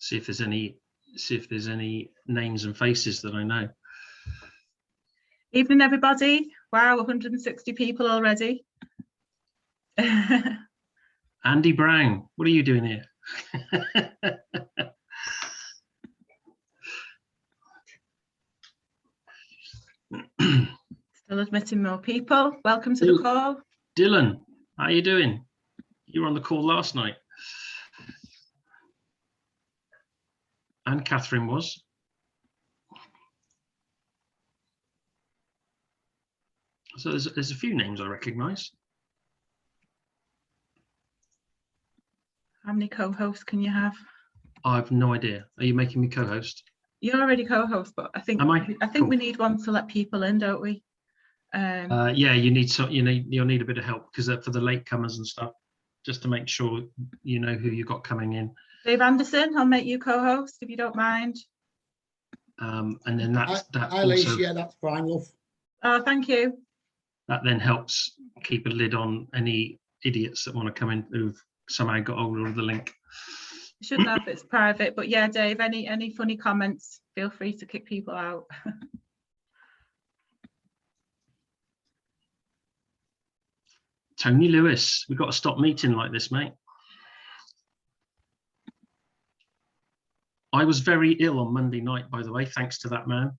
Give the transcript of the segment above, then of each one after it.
see if there's any names and faces that I know. Evening, everybody. Wow, 160 people already. Andy Brown, what are you doing here? Still admitting more people. Welcome to the call. Dylan, how are you doing? You were on the call last night. And Catherine was. So there's a few names I recognise. How many co-hosts can you have? I have no idea. Are you making me co-host? You're already co-host, but I think Cool. we need one to let people in, don't we? Yeah, you'll need a bit of help because for the latecomers and stuff, just to make sure you know who you got coming in. Dave Anderson, I'll make you co-host if you don't mind. And then that Hi, Lisa, yeah, that's fine, love. Oh, thank you. That then helps keep a lid on any idiots that want to come in who've somehow got hold of the link. You should know if it's private, but yeah, Dave, any funny comments, feel free to kick people out. Tony Lewis, we've got to stop meeting like this, mate. I was very ill on Monday night, by the way, thanks to that man.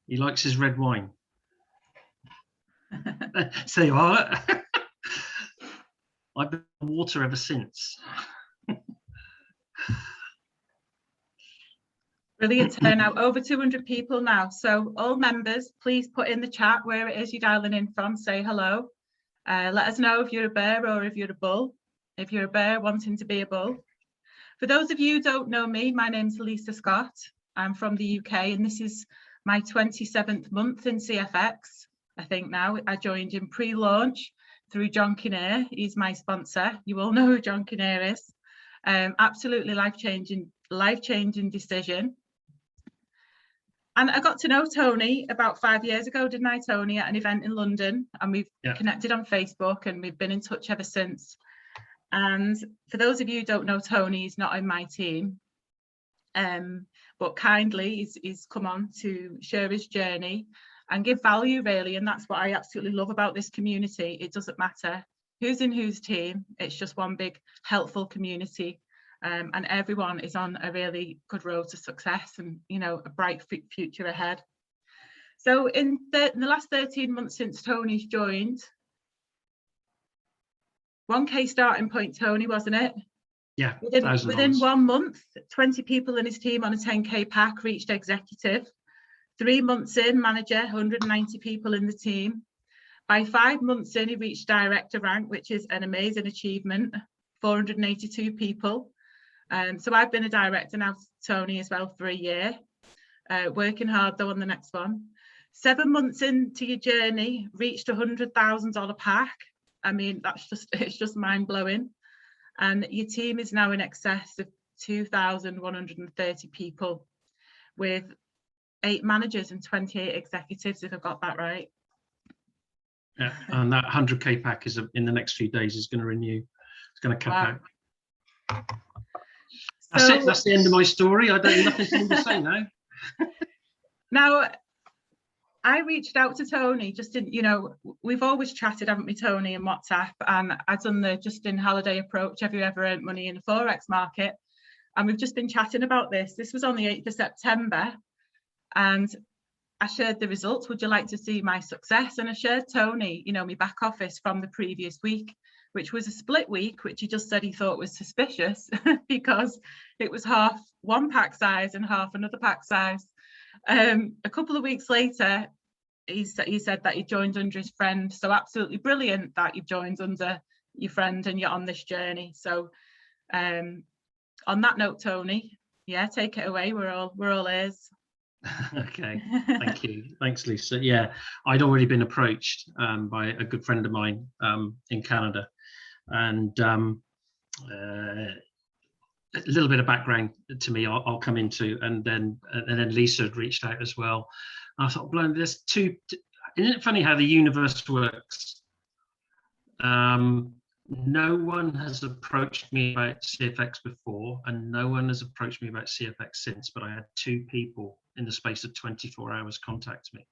He likes his red wine. So you are. I've been on water ever since. Brilliant turnout, over 200 people now. So all members, please put in the chat where it is you're dialing in from, say hello. Let us know if you're a bear or if you're a bull. If you're a bear wanting to be a bull. For those of you who don't know me, my name's Lisa Scott. I'm from the UK and this is my 27th month in CFX. I think now I joined in pre-launch through John Kinnear. He's my sponsor. You all know who John Kinnear is. Absolutely life-changing decision. And I got to know Tony about 5 years ago, didn't I, Tony, at an event in London, and we've connected on Facebook and we've been in touch ever since. And for those of you who don't know Tony, he's not in my team, but kindly he's come on to share his journey and give value, really. And that's what I absolutely love about this community. It doesn't matter who's in whose team, it's just one big helpful community. And everyone is on a really good road to success and, you know, a bright future ahead. So in the last 13 months since Tony's joined, 1K starting point, Tony, wasn't it? Yeah, within 1 month, 20 people in his team on a 10K pack reached executive. 3 months in, manager, 190 people in the team. By 5 months in, he reached director rank, which is an amazing achievement, 482 people. So I've been a director now, Tony, as well for a year, working hard though on the next one. 7 months into your journey, reached $100,000 pack. I mean, it's just mind blowing. And your team is now in excess of 2,130 people with 8 managers and 28 executives, if I've got that right. Yeah, and that 100K pack is in the next few days is going to renew. It's going to cap out. That's it. That's the end of my story. I don't have nothing to say now. Now, I reached out to Tony just in, you know, we've always chatted, haven't we, Tony, in WhatsApp, and I've done the Justin Halliday approach. Have you ever earned money in the Forex market? And we've just been chatting about this. This was on the 8th of September, and I shared the results. Would you like to see my success? And I shared Tony, you know, my back office from the previous week, which was a split week, which he just said he thought was suspicious because it was half one pack size and half another pack size. A couple of weeks later, he said that he joined under his friend. So absolutely brilliant that you've joined under your friend and you're on this journey. So on that note, Tony, yeah, take it away. We're all ears. Okay, thank you. Thanks, Lisa. Yeah, I'd already been approached by a good friend of mine in Canada, and a little bit of background to me I'll come into, and then Lisa had reached out as well. I thought, blown, there's two. Isn't it funny how the universe works? No one has approached me about CFX before, and no one has approached me about CFX since, but I had 2 people in the space of 24 hours contact me,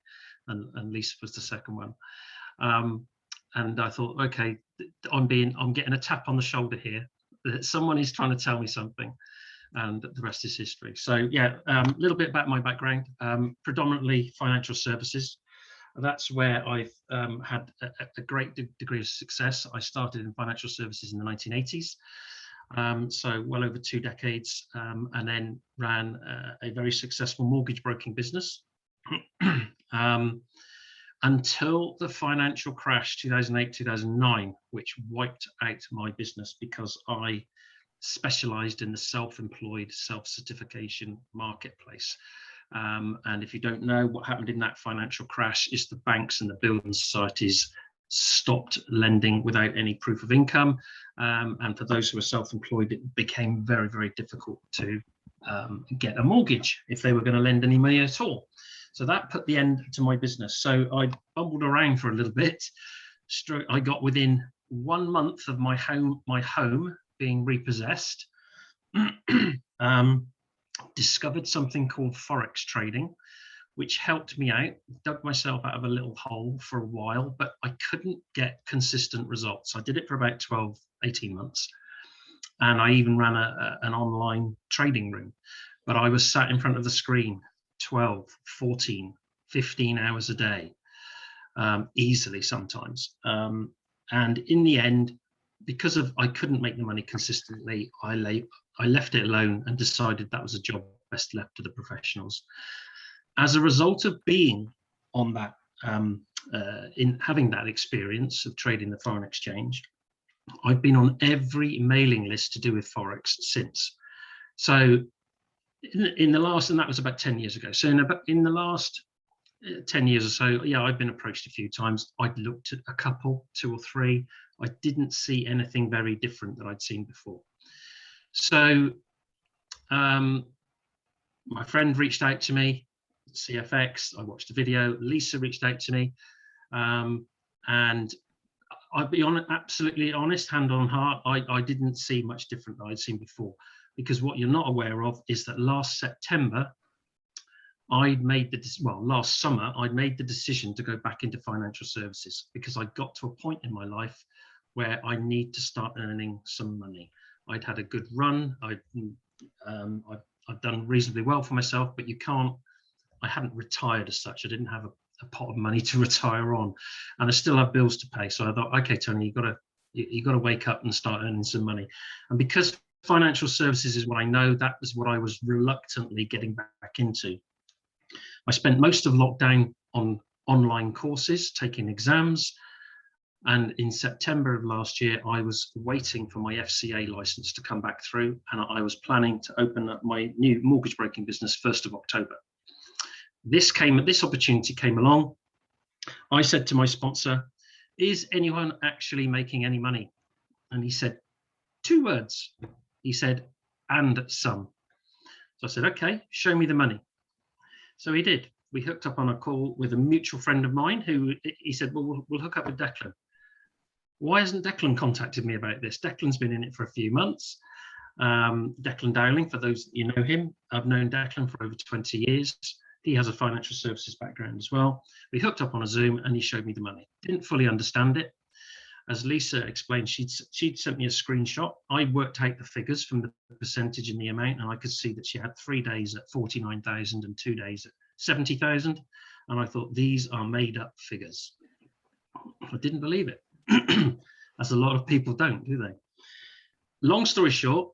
and Lisa was the second one. And I thought, okay, I'm getting a tap on the shoulder here, that someone is trying to tell me something, and the rest is history. So yeah, a little bit about my background, predominantly financial services. That's where I've had a great degree of success. I started in financial services in the 1980s, so well over 2 decades, and then ran a very successful mortgage broking business until the financial crash 2008-2009, which wiped out my business because I specialized in the self-employed self-certification marketplace. And if you don't know, what happened in that financial crash is the banks and the building societies stopped lending without any proof of income. And for those who were self-employed, it became very, very difficult to get a mortgage if they were going to lend any money at all. So that put the end to my business. So I bumbled around for a little bit. I got within 1 month of my home being repossessed. Discovered something called Forex trading, which helped me out, dug myself out of a little hole for a while, but I couldn't get consistent results. I did it for about 12, 18 months. And I even ran an online trading room, but I was sat in front of the screen 12, 14, 15 hours a day, easily sometimes. And in the end, because I couldn't make the money consistently, I left it alone and decided that was a job best left to the professionals. As a result of being on that, in having that experience of trading the foreign exchange, I've been on every mailing list to do with Forex since. So in the last, and that was about 10 years ago. So in the last 10 years or so, yeah, I've been approached a few times. I'd looked at a couple, 2 or 3. I didn't see anything very different that I'd seen before. So my friend reached out to me, CFX, I watched a video, Lisa reached out to me, and I'll be absolutely honest, hand on heart, I didn't see much different than I'd seen before, because what you're not aware of is that last September, last summer, I'd made the decision to go back into financial services because I got to a point in my life where I need to start earning some money. I'd had a good run. I've done reasonably well for myself, but I hadn't retired as such. I didn't have a pot of money to retire on, and I still have bills to pay. So I thought, okay, Tony, you got to wake up and start earning some money. And because financial services is what I know, that was what I was reluctantly getting back into. I spent most of lockdown on online courses, taking exams. And in September of last year, I was waiting for my FCA license to come back through, and I was planning to open up my new mortgage broking business 1st of October. This opportunity came along. I said to my sponsor, is anyone actually making any money? And he said 2 words. He said, and some. So I said, okay, show me the money. So he did. We hooked up on a call with a mutual friend of mine who he said, well, we'll hook up with Declan. Why hasn't Declan contacted me about this? Declan's been in it for a few months. Declan Dowling, for those that you know him, I've known Declan for over 20 years. He has a financial services background as well. We hooked up on a Zoom and he showed me the money. Didn't fully understand it. As Lisa explained, she'd sent me a screenshot. I worked out the figures from the percentage and the amount, and I could see that she had 3 days at 49,000 and 2 days at 70,000. And I thought, these are made up figures. I didn't believe it. As a lot of people don't, do they? Long story short,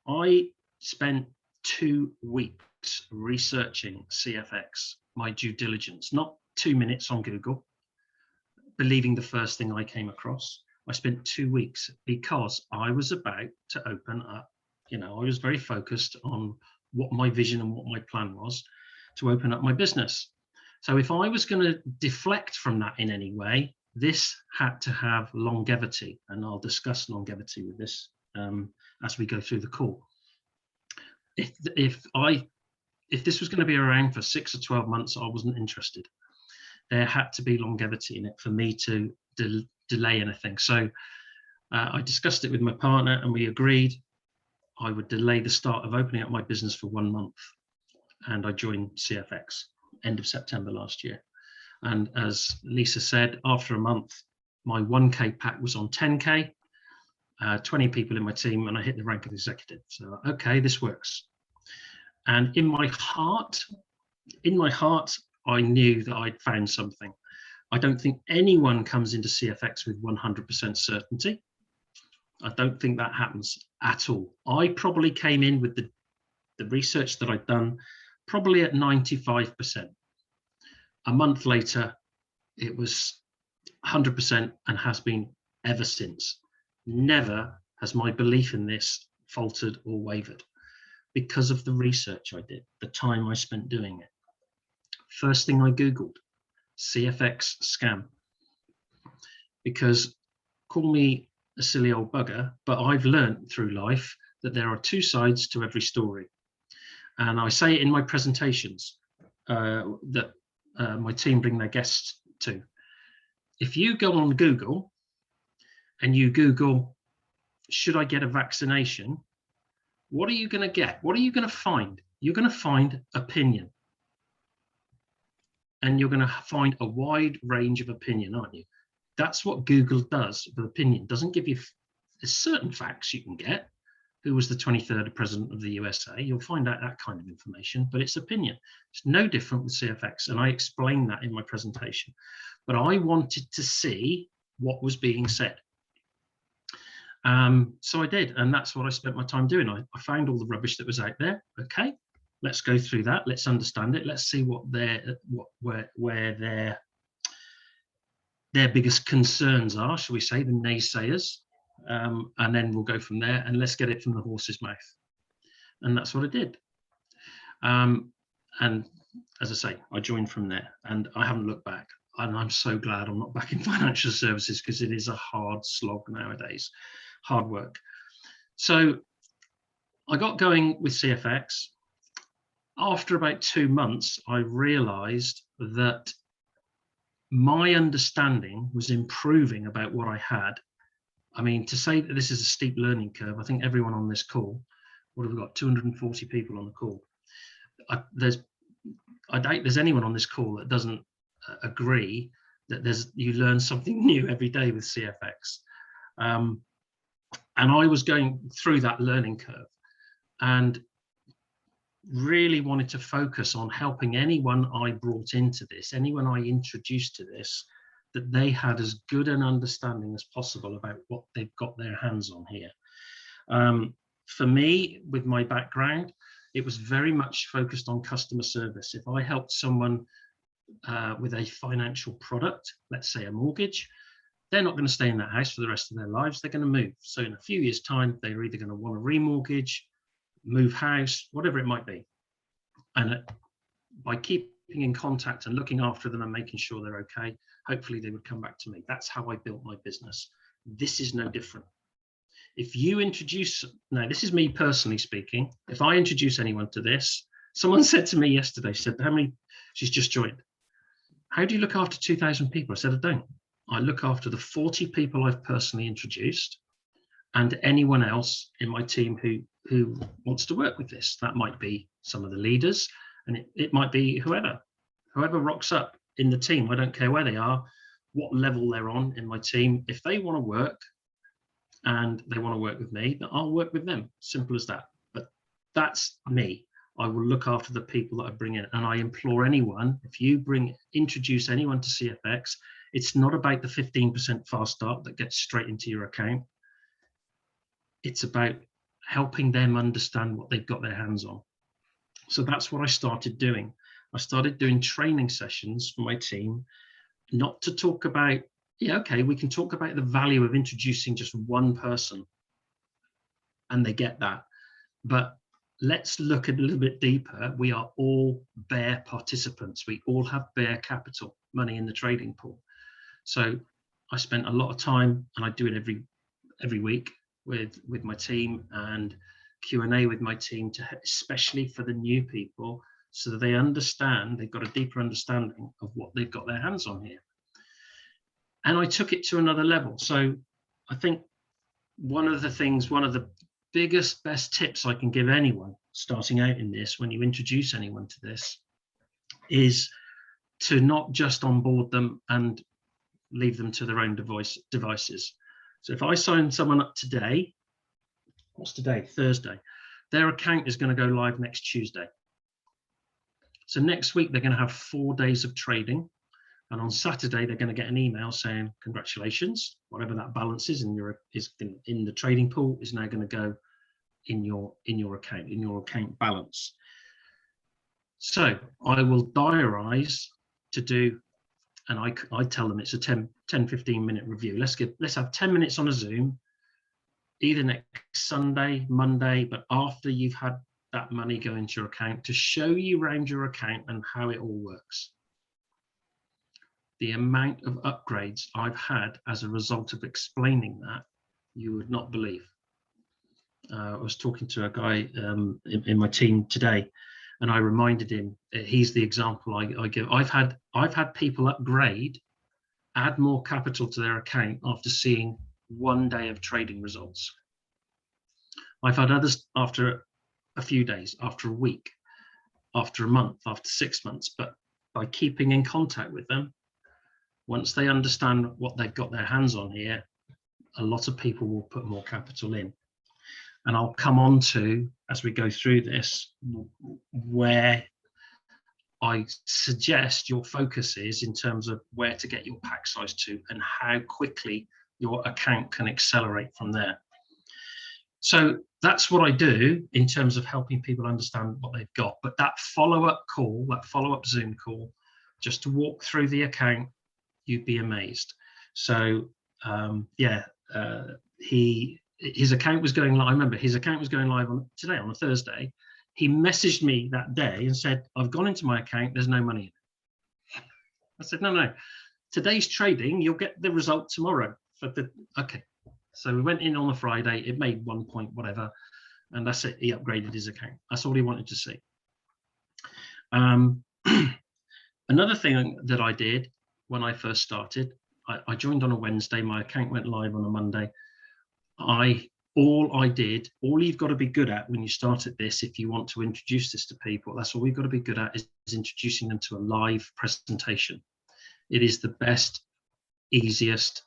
I spent 2 weeks researching CFX, my due diligence, not 2 minutes on Google, believing the first thing I came across. I spent 2 weeks because I was about to open up, I was very focused on what my vision and what my plan was to open up my business. So if I was going to deflect from that in any way, this had to have longevity, and I'll discuss longevity with this as we go through the call. If this was going to be around for 6 or 12 months, I wasn't interested. There had to be longevity in it for me to delay anything. So I discussed it with my partner and we agreed I would delay the start of opening up my business for 1 month. And I joined CFX end of September last year. And as Lisa said, after a month, my 1K pack was on 10K, 20 people in my team, and I hit the rank of executive. So, okay, this works. And in my heart, I knew that I'd found something. I don't think anyone comes into CFX with 100% certainty. I don't think that happens at all. I probably came in with the research that I'd done probably at 95%. A month later, it was 100% and has been ever since. Never has my belief in this faltered or wavered because of the research I did, the time I spent doing it. First thing I Googled, CFX scam. Because call me a silly old bugger, but I've learned through life that there are two sides to every story. And I say it in my presentations that my team bring their guests to. If you go on Google and you Google, should I get a vaccination? What are you going to get? What are you going to find? You're going to find opinion. And you're going to find a wide range of opinion, aren't you? That's what Google does with opinion. It doesn't give you certain facts you can get. Who was the 23rd president of the USA? You'll find out that kind of information, but it's opinion. It's no different with CFX, and I explained that in my presentation. But I wanted to see what was being said. So I did, and that's what I spent my time doing. I found all the rubbish that was out there. Okay, let's go through that. Let's understand it. Let's see where their biggest concerns are, shall we say, the naysayers. And then we'll go from there, and let's get it from the horse's mouth. And that's what I did. And as I say, I joined from there, and I haven't looked back. And I'm so glad I'm not back in financial services, because it is a hard slog nowadays, hard work. So I got going with CFX. After about 2 months, I realized that my understanding was improving about what I had. I mean, to say that this is a steep learning curve, I think everyone on this call, what have we got, 240 people on the call. I doubt there's anyone on this call that doesn't agree that you learn something new every day with CFX. And I was going through that learning curve and really wanted to focus on helping anyone I brought into this, anyone I introduced to this, that they had as good an understanding as possible about what they've got their hands on here. For me, with my background, it was very much focused on customer service. If I helped someone with a financial product, let's say a mortgage, they're not going to stay in that house for the rest of their lives. They're going to move. So in a few years' time, they're either going to want to remortgage, move house, whatever it might be. And by keeping in contact and looking after them and making sure they're okay, hopefully they would come back to me. That's how I built my business. This is no different. If you introduce, now this is me personally speaking, if I introduce anyone to this, someone said to me yesterday, she said, how many, she's just joined, how do you look after 2,000 people? I said, I don't. I look after the 40 people I've personally introduced and anyone else in my team who wants to work with this. That might be some of the leaders, and it might be whoever rocks up in the team. I don't care where they are, what level they're on in my team. If they want to work and they want to work with me, then I'll work with them. Simple as that. But that's me. I will look after the people that I bring in, and I implore anyone, if you introduce anyone to CFX, it's not about the 15% fast start that gets straight into your account. It's about helping them understand what they've got their hands on. So that's what I started doing. I started doing training sessions for my team, not to talk about, yeah, okay, we can talk about the value of introducing just one person, and they get that. But let's look a little bit deeper. We are all bare participants. We all have bare capital, money in the trading pool. So I spent a lot of time, and I do it every week with my team, and Q&A with my team, especially for the new people, so that they understand, they've got a deeper understanding of what they've got their hands on here. And I took it to another level. So I think one of the biggest, best tips I can give anyone starting out in this, when you introduce anyone to this, is to not just onboard them and leave them to their own devices. So if I sign someone up today, what's today? Thursday. Their account is going to go live next Tuesday. So next week, they're going to have 4 days of trading. And on Saturday, they're going to get an email saying, congratulations, whatever that balance is in the trading pool is now going to go in your account balance. So I will diarize to do, and I tell them it's a 10-15 minute review. Let's have 10 minutes on a Zoom, either next Sunday, Monday, but after you've had that money go into your account, to show you around your account and how it all works. The amount of upgrades I've had as a result of explaining that, you would not believe. I was talking to a guy in my team today, and I reminded him he's the example I give. I've had people upgrade, add more capital to their account after seeing 1 day of trading results. I've had others after a few days, after a week, after a month, after 6 months. But by keeping in contact with them, once they understand what they've got their hands on here, a lot of people will put more capital in. And I'll come on to, as we go through this, where I suggest your focus is in terms of where to get your pack size to and how quickly your account can accelerate from there. So that's what I do in terms of helping people understand what they've got. But that follow-up call, that follow-up Zoom call, just to walk through the account, you'd be amazed. So his account was going live. I remember his account was going live today on a Thursday. He messaged me that day and said, I've gone into my account, there's no money in it. I said, no, today's trading, you'll get the result tomorrow. Okay. So we went in on a Friday, it made 1 point, whatever, and that's it. He upgraded his account. That's all he wanted to see. Another thing that I did when I first started, I joined on a Wednesday, my account went live on a Monday. All you've got to be good at when you start at this, if you want to introduce this to people, that's all we've got to be good at is introducing them to a live presentation. It is the best, easiest,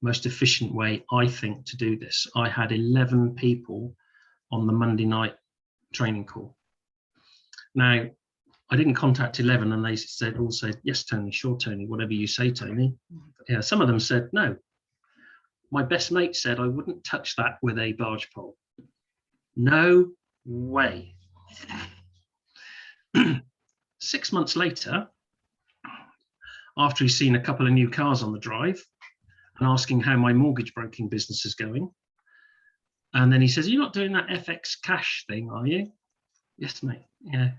most efficient way, I think, to do this. I had 11 people on the Monday night training call. Now, I didn't contact 11 and they all said, yes, Tony, sure, Tony, whatever you say, Tony. Yeah, some of them said, no. My best mate said I wouldn't touch that with a barge pole. No way. 6 months later, after he's seen a couple of new cars on the drive and asking how my mortgage broking business is going, and then he says, you're not doing that FX cash thing, are you? Yes, mate. Yeah.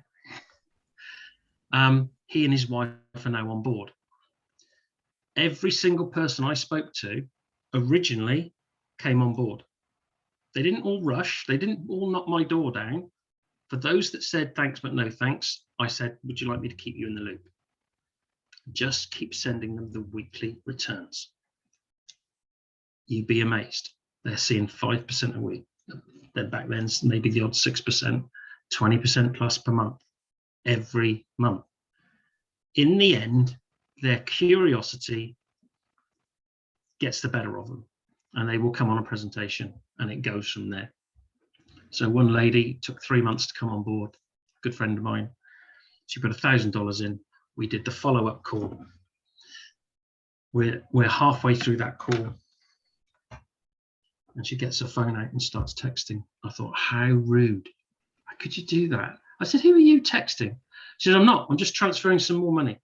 He and his wife are now on board. Every single person I spoke to originally came on board. They didn't all rush. They didn't all knock my door down. For those that said thanks but no thanks, I said, would you like me to keep you in the loop? Just keep sending them the weekly returns. You'd be amazed. They're seeing 5% a week. Then back then, maybe the odd 6%, 20% plus per month, every month. In the end, their curiosity gets the better of them and they will come on a presentation and it goes from there. So one lady took 3 months to come on board, good friend of mine. She put $1,000 in. We did the follow-up call. We're halfway through that call and she gets her phone out and starts texting. I thought, how rude. How could you do that? I said, who are you texting? She said, I'm not, I'm just transferring some more money.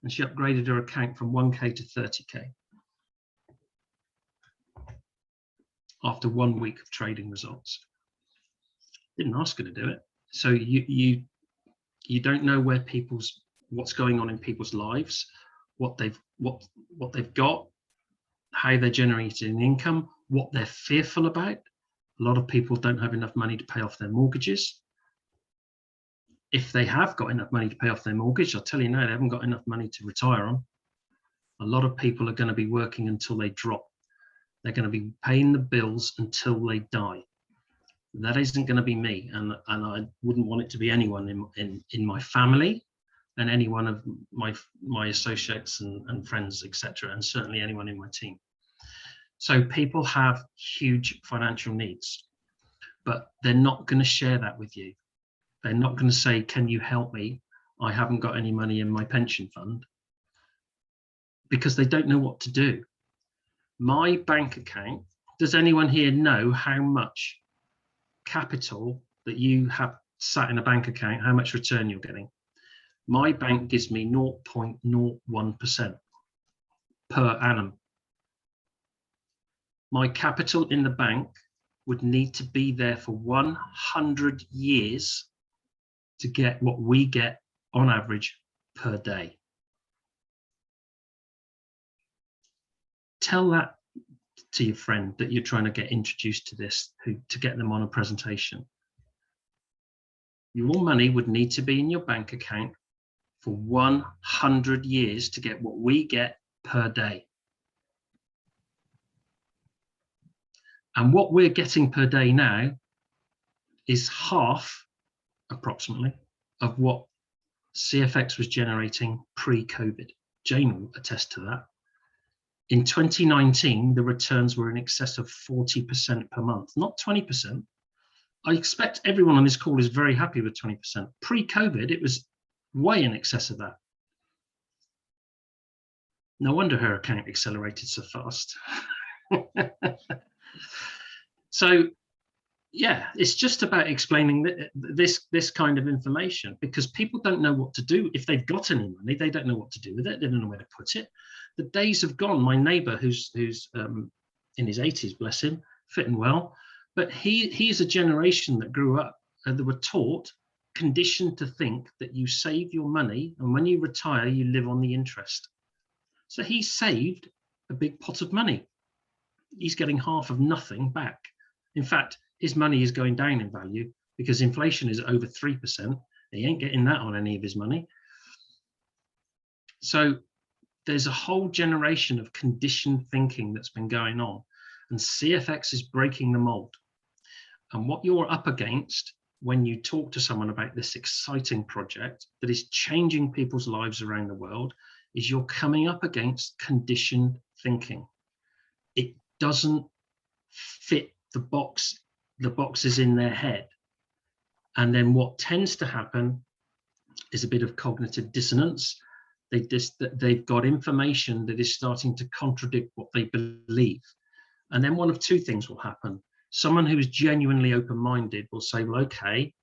And she upgraded her account from 1K to 30K. After 1 week of trading results. Didn't ask her to do it. So you don't know where what's going on in people's lives, what they've got, how they're generating income, what they're fearful about. A lot of people don't have enough money to pay off their mortgages. If they have got enough money to pay off their mortgage, I'll tell you now, they haven't got enough money to retire on. A lot of people are going to be working until they drop. They're going to be paying the bills until they die. That isn't going to be me, and I wouldn't want it to be anyone in my family, and any one of my associates and friends, etc., and certainly anyone in my team. So people have huge financial needs, but they're not going to share that with you. They're not going to say, can you help me? I haven't got any money in my pension fund, because they don't know what to do. My bank account, does anyone here know how much capital that you have sat in a bank account, how much return you're getting? My bank gives me 0.01% per annum. My capital in the bank would need to be there for 100 years to get what we get on average per day. Tell that to your friend that you're trying to get introduced to this, to get them on a presentation. Your money would need to be in your bank account for 100 years to get what we get per day. And what we're getting per day now is half, approximately, of what CFX was generating pre-COVID. Jane will attest to that. In 2019, the returns were in excess of 40% per month, not 20%. I expect everyone on this call is very happy with 20%. Pre-COVID, it was way in excess of that. No wonder her account accelerated so fast. So, yeah, it's just about explaining this kind of information, because people don't know what to do. If they've got any money, they don't know what to do with it. They don't know where to put it. The days have gone. My neighbour, who's in his 80s, bless him, fit and well, but he's a generation that grew up and they were taught, conditioned to think that you save your money and when you retire, you live on the interest. So he saved a big pot of money. He's getting half of nothing back. In fact, his money is going down in value because inflation is over 3%. He ain't getting that on any of his money. So there's a whole generation of conditioned thinking that's been going on, and CFX is breaking the mold. And what you're up against when you talk to someone about this exciting project that is changing people's lives around the world is you're coming up against conditioned thinking. It doesn't fit the boxes in their head. And then what tends to happen is a bit of cognitive dissonance. They've got information that is starting to contradict what they believe. And then one of two things will happen. Someone who is genuinely open-minded will say, well, okay,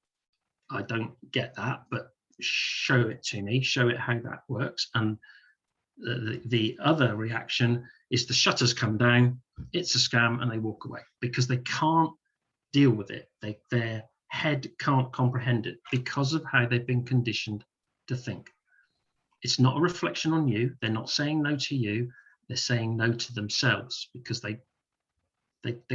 I don't get that, but show it to me, show it how that works. And the other reaction is the shutters come down, it's a scam, and they walk away because they can't deal with it. Their head can't comprehend it because of how they've been conditioned to think. It's not a reflection on you. They're not saying no to you. They're saying no to themselves because they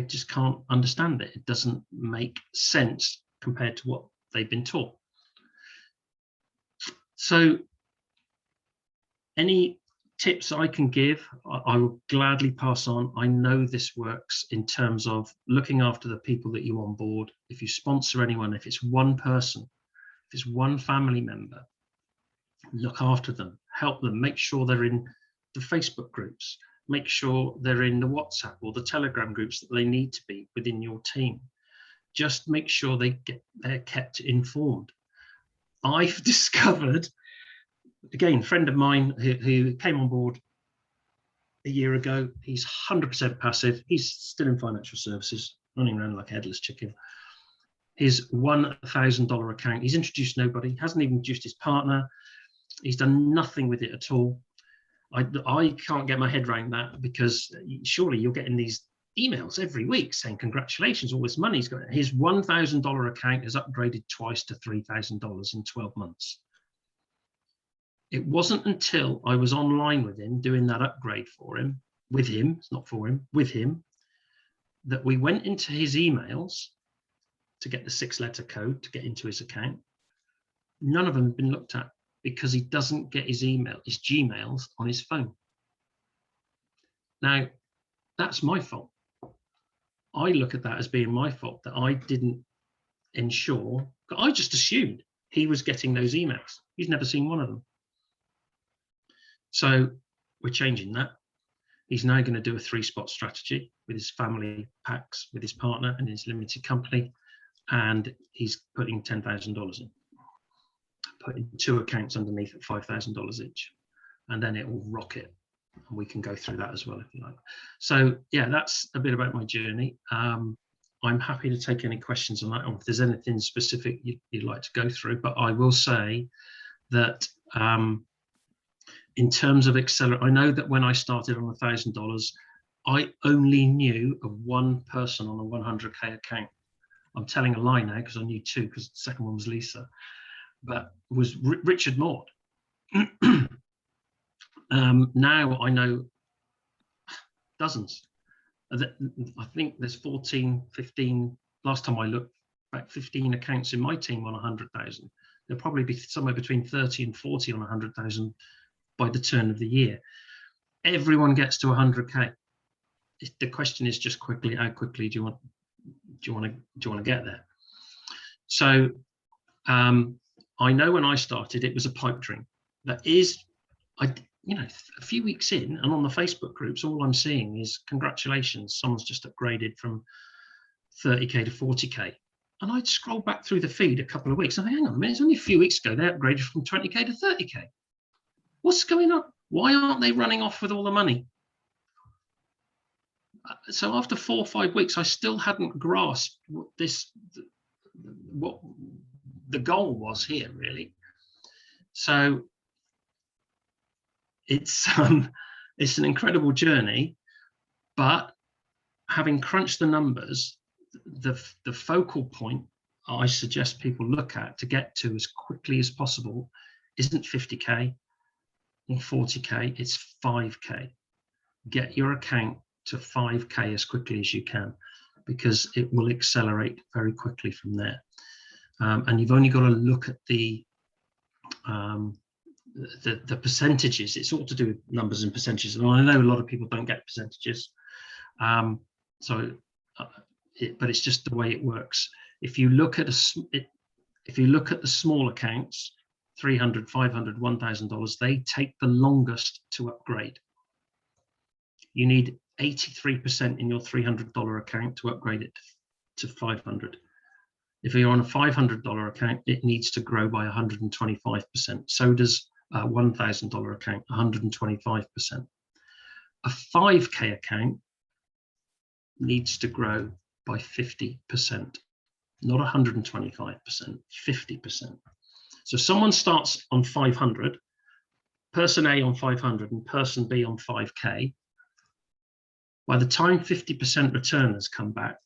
just can't understand it. It doesn't make sense compared to what they've been taught. So any tips I can give, I will gladly pass on. I know this works in terms of looking after the people that you onboard. If you sponsor anyone, if it's one person, if it's one family member, look after them, help them, make sure they're in the Facebook groups, make sure they're in the WhatsApp or the Telegram groups that they need to be within your team. Just make sure they're kept informed. I've discovered, again, a friend of mine who came on board a year ago, he's 100% passive. He's still in financial services, running around like a headless chicken. His $1,000 account, he's introduced nobody, hasn't even introduced his partner. He's done nothing with it at all. I can't get my head around that, because surely you're getting these emails every week saying, congratulations, all this money's got. His $1,000 account has upgraded twice to $3,000 in 12 months. It wasn't until I was online with him doing that upgrade for him, with him, it's not for him, with him, that we went into his emails to get the 6-letter code to get into his account. None of them have been looked at because he doesn't get his Gmails on his phone. Now, that's my fault. I look at that as being my fault, that I didn't ensure. I just assumed he was getting those emails. He's never seen one of them. So we're changing that. He's now going to do a 3-spot strategy with his family packs, with his partner and his limited company, and he's putting $10,000 in, putting 2 accounts underneath at $5,000 each, and then it will rocket. And we can go through that as well if you like. So yeah, that's a bit about my journey. I'm happy to take any questions on that, or if there's anything specific you'd like to go through. But I will say that in terms of accelerate, I know that when I started on $1,000, I only knew of one person on a 100K account. I'm telling a lie now because I knew 2, because the second one was Lisa, but it was Richard Maud. Now I know dozens. I think there's 14, 15, last time I looked, about 15 accounts in my team on 100,000. There'll probably be somewhere between 30 and 40 on 100,000 by the turn of the year. Everyone gets to 100K. The question is just quickly, how quickly do you want to get there? So I know when I started, it was a pipe dream. That is, a few weeks in, and on the Facebook groups, all I'm seeing is congratulations, someone's just upgraded from 30K to 40K. And I'd scroll back through the feed a couple of weeks and think, hang on a minute, it's only a few weeks ago they upgraded from 20K to 30K. What's going on? Why aren't they running off with all the money? So after 4 or 5 weeks, I still hadn't grasped what the goal was here, really. So it's an incredible journey, but having crunched the numbers, the focal point I suggest people look at to get to as quickly as possible isn't 50K or 40K, it's 5K. Get your account to 5K as quickly as you can, because it will accelerate very quickly from there. And you've only got to look at the percentages. It's all to do with numbers and percentages, and I know a lot of people don't get percentages, but it's just the way it works. If you look at the small accounts, $300, $500, $1,000, they take the longest to upgrade. You need 83% in your $300 account to upgrade it to 500. If you're on a $500 account, it needs to grow by 125%. So does a $1,000 account, 125%. A 5K account needs to grow by 50%, not 125%, 50%. So someone starts on 500, person A on 500 and person B on 5K. By the time 50% returners come back,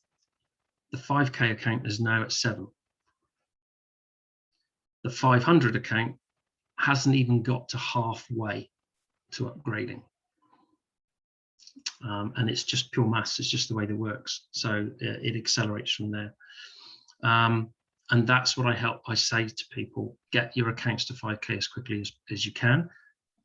the 5K account is now at 7. The 500 account hasn't even got to halfway to upgrading. And it's just pure maths, it's just the way that works. So it accelerates from there. And that's what I say to people, get your accounts to 5K as quickly as you can.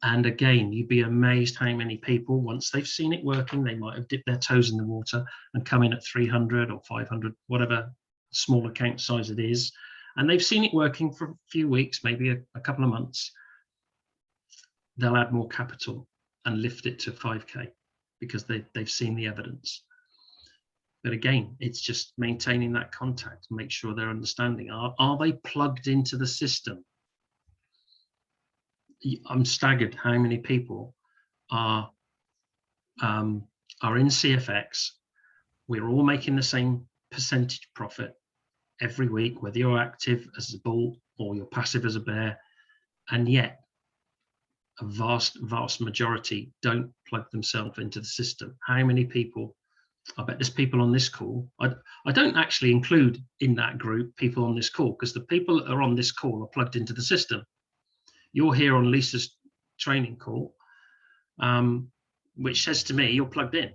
And again, you'd be amazed how many people, once they've seen it working, they might have dipped their toes in the water and come in at 300 or 500, whatever small account size it is. And they've seen it working for a few weeks, maybe a couple of months. They'll add more capital and lift it to 5K because they've seen the evidence. But again, it's just maintaining that contact, make sure they're understanding. Are they plugged into the system? I'm staggered how many people are in CFX. We're all making the same percentage profit every week, whether you're active as a bull or you're passive as a bear, and yet a vast majority don't plug themselves into the system. How many people? I bet there's people on this call. I don't actually include in that group people on this call, because the people that are on this call are plugged into the system. You're here on Lisa's training call, which says to me, you're plugged in.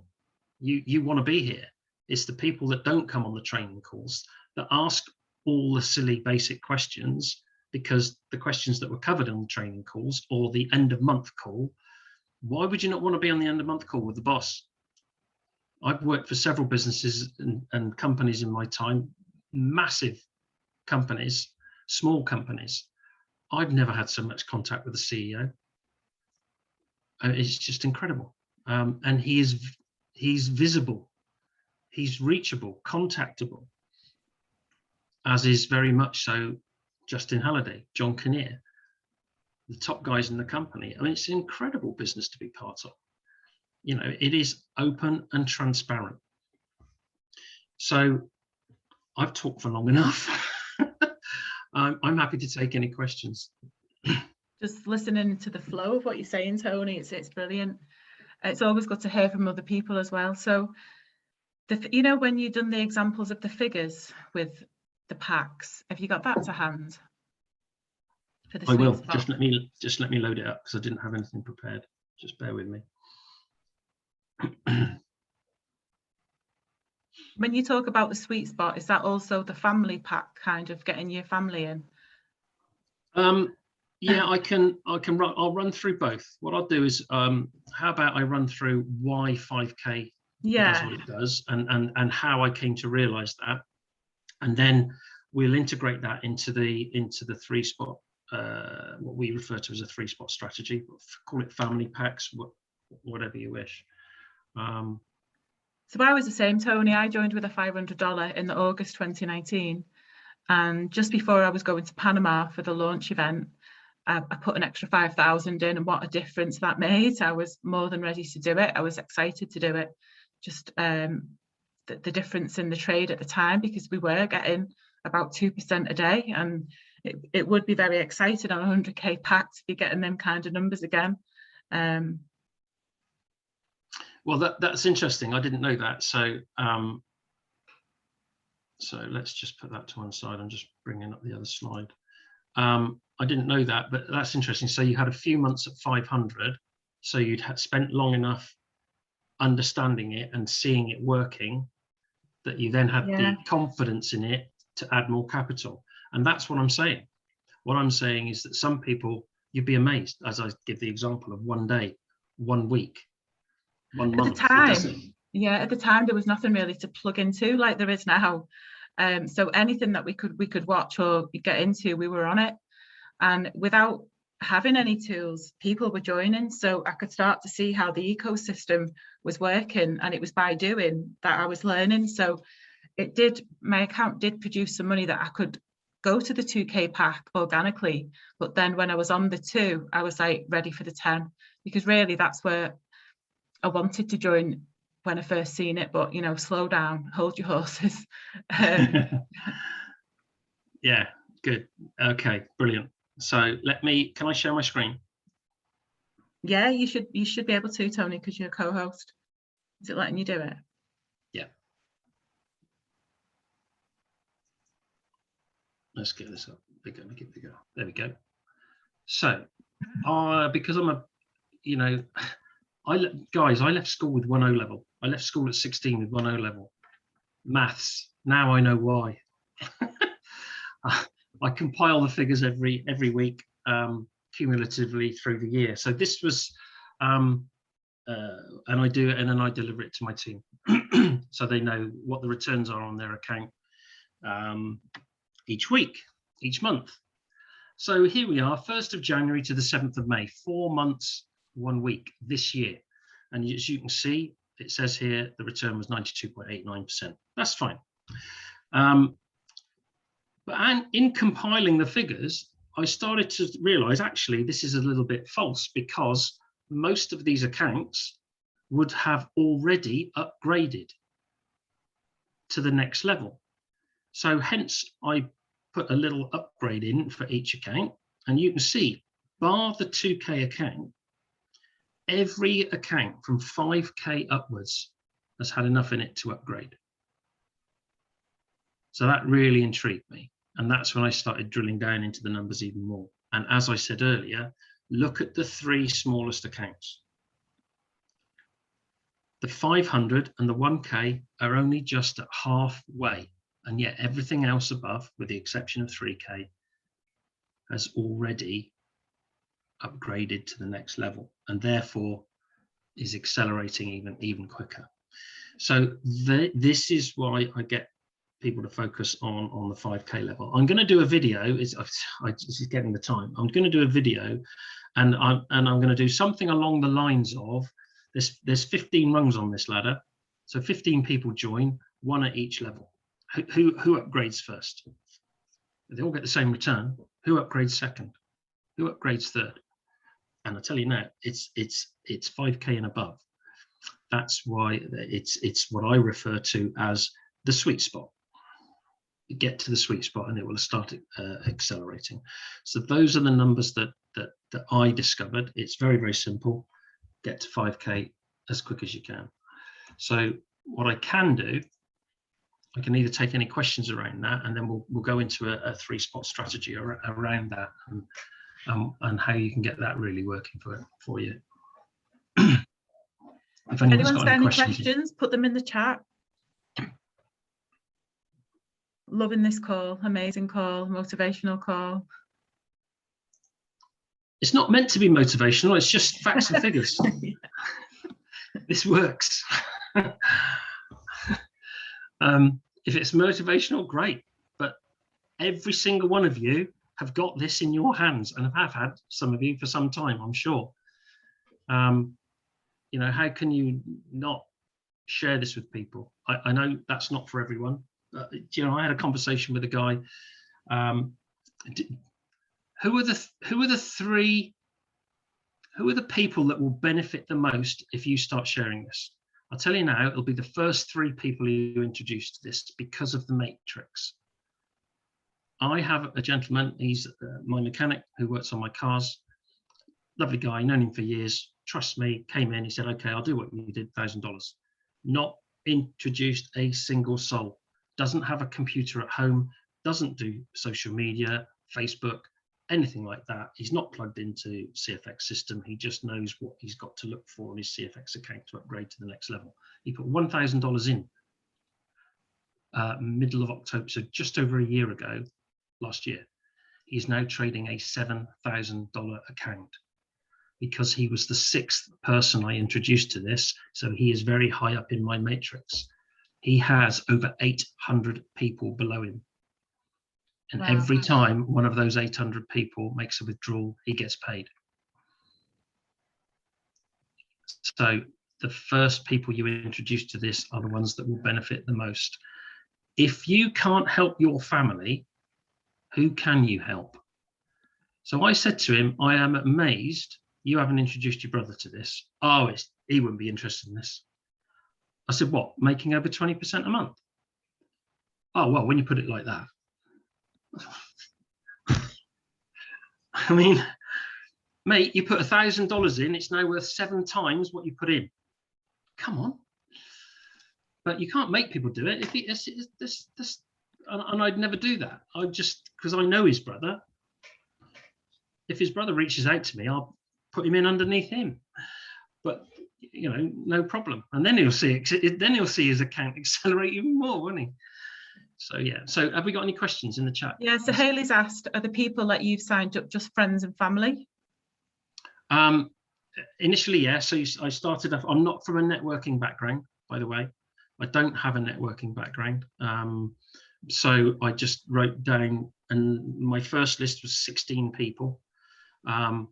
You want to be here. It's the people that don't come on the training calls that ask all the silly basic questions, because the questions that were covered on the training calls or the end of month call, why would you not want to be on the end of month call with the boss? I've worked for several businesses and companies in my time, massive companies, small companies. I've never had so much contact with the CEO. It's just incredible. And he's visible, he's reachable, contactable, as is very much so Justin Halliday, John Kinnear, the top guys in the company. I mean, it's an incredible business to be part of. You know, it is open and transparent. So I've talked for long enough. I'm happy to take any questions. Just listening to the flow of what you're saying, Tony, it's brilliant. It's always good to hear from other people as well. So, you know, when you've done the examples of the figures with the packs, have you got that to hand? For the I will. spot? Just let me load it up because I didn't have anything prepared. Just bear with me. When you talk about the sweet spot, is that also the family pack, kind of getting your family in? Yeah, I'll run through both. What I'll do is, how about I run through why 5K does what it does, and how I came to realize that, and then we'll integrate that into the 3-spot, what we refer to as a 3-spot strategy. Call it family packs, whatever you wish. So I was the same, Tony. I joined with a $500 in August 2019, and just before I was going to Panama for the launch event, I put an extra 5,000 in, and what a difference that made. I was more than ready to do it. I was excited to do it. Just the difference in the trade at the time, because we were getting about 2% a day, and it would be very exciting on a 100K pack to be getting them kind of numbers again. Well, that's interesting. I didn't know that. So so let's just put that to one side. I'm just bringing up the other slide. I didn't know that, but that's interesting. So you had a few months at 500, so you'd spent long enough understanding it and seeing it working that you then had the confidence in it to add more capital. And that's what I'm saying. What I'm saying is that some people, you'd be amazed, as I give the example of 1 day, 1 week, 1 month. At the time there was nothing really to plug into like there is now. So anything that we could watch or get into, we were on it. And without having any tools, people were joining. So I could start to see how the ecosystem was working, and it was by doing that I was learning. So my account did produce some money that I could go to the 2K pack organically. But then when I was on the 2, I was like ready for the 10, because really that's where I wanted to join when I first seen it. But, you know, slow down, hold your horses. Yeah, good. Okay, brilliant. So can I share my screen? Yeah, you should be able to, Tony, because you're a co-host. Is it letting you do it? Yeah. Let's get this up. Bigger, make it bigger. There we go. So, because I'm I left school with 1 O level. I left school at 16 with 1 O level. Maths. Now I know why. I compile the figures every week, cumulatively through the year. So this was, and I do it, and then I deliver it to my team, so they know what the returns are on their account each week, each month. So here we are, 1st of January to the 7th of May, 4 months, 1 week this year. And as you can see, it says here the return was 92.89%. That's fine. But in compiling the figures, I started to realize actually this is a little bit false, because most of these accounts would have already upgraded to the next level. So hence I put a little upgrade in for each account, and you can see, bar the 2K account, every account from 5K upwards has had enough in it to upgrade. So that really intrigued me. And that's when I started drilling down into the numbers even more. And as I said earlier, look at the 3 smallest accounts. The 500 and the 1K are only just at halfway. And yet everything else above, with the exception of 3K, has already upgraded to the next level, and therefore is accelerating even quicker. So this is why I get people to focus on the 5K level. I'm going to do a video. This is getting the time. I'm going to do a video, and I'm going to do something along the lines of there's 15 rungs on this ladder, so 15 people join, one at each level. Who upgrades first? They all get the same return. Who upgrades second? Who upgrades third? And I tell you now, it's 5K and above. That's why it's what I refer to as the sweet spot. You get to the sweet spot and it will start accelerating. So those are the numbers that I discovered. It's very, very simple. Get to 5K as quick as you can. So what I can do, I can either take any questions around that, and then we'll go into a 3-spot strategy around that, and how you can get that really working for you. If anyone's got any questions, put them in the chat. Loving this call, amazing call, motivational call. It's not meant to be motivational, it's just facts and figures. This works. If it's motivational, great, but every single one of you have got this in your hands, and have had, some of you, for some time, I'm sure. You know, how can you not share this with people? I know that's not for everyone. You know, I had a conversation with a guy. Who are the people that will benefit the most if you start sharing this? I'll tell you now, it'll be the first 3 people you introduce to this, because of the matrix. I have a gentleman, he's my mechanic who works on my cars. Lovely guy, known him for years, trust me, came in, he said, okay, I'll do what you did, $1,000. Not introduced a single soul. Doesn't have a computer at home, doesn't do social media, Facebook, anything like that. He's not plugged into CFX system. He just knows what he's got to look for on his CFX account to upgrade to the next level. He put $1,000 in middle of October, so just over a year ago, last year. He's now trading a $7,000 account, because he was the 6th person I introduced to this. So he is very high up in my matrix. He has over 800 people below him. And wow, every time one of those 800 people makes a withdrawal, he gets paid. So the first people you introduce to this are the ones that will benefit the most. If you can't help your family, who can you help? So I said to him, I am amazed you haven't introduced your brother to this. Oh, he wouldn't be interested in this. I said, what, making over 20% a month? Oh, well, when you put it like that. I mean, mate, you put $1,000 in, it's now worth 7 times what you put in. Come on. But you can't make people do it. And I'd never do that. I just, because I know his brother. If his brother reaches out to me, I'll put him in underneath him. But you know, no problem. And then he'll see his account accelerate even more, won't he? So yeah. So have we got any questions in the chat? Yeah. So Haley's asked, are the people that you've signed up just friends and family? Initially, yeah. So I started off. I'm not from a networking background, by the way. I don't have a networking background. So I just wrote down, and my first list was 16 people, a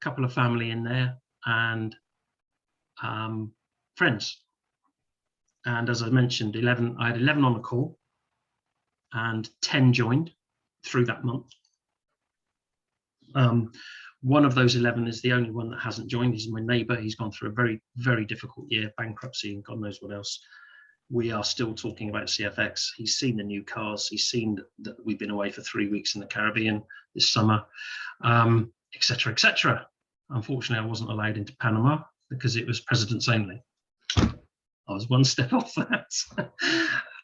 couple of family in there, and friends. And as I mentioned, I had 11 on the call, and 10 joined through that month. One of those 11 is the only one that hasn't joined. He's my neighbor. He's gone through a very, very difficult year, bankruptcy and God knows what else. We are still talking about CFX. He's seen the new cars. He's seen that we've been away for 3 weeks in the Caribbean this summer, et cetera, et cetera. Unfortunately, I wasn't allowed into Panama because it was presidents only. I was one step off that.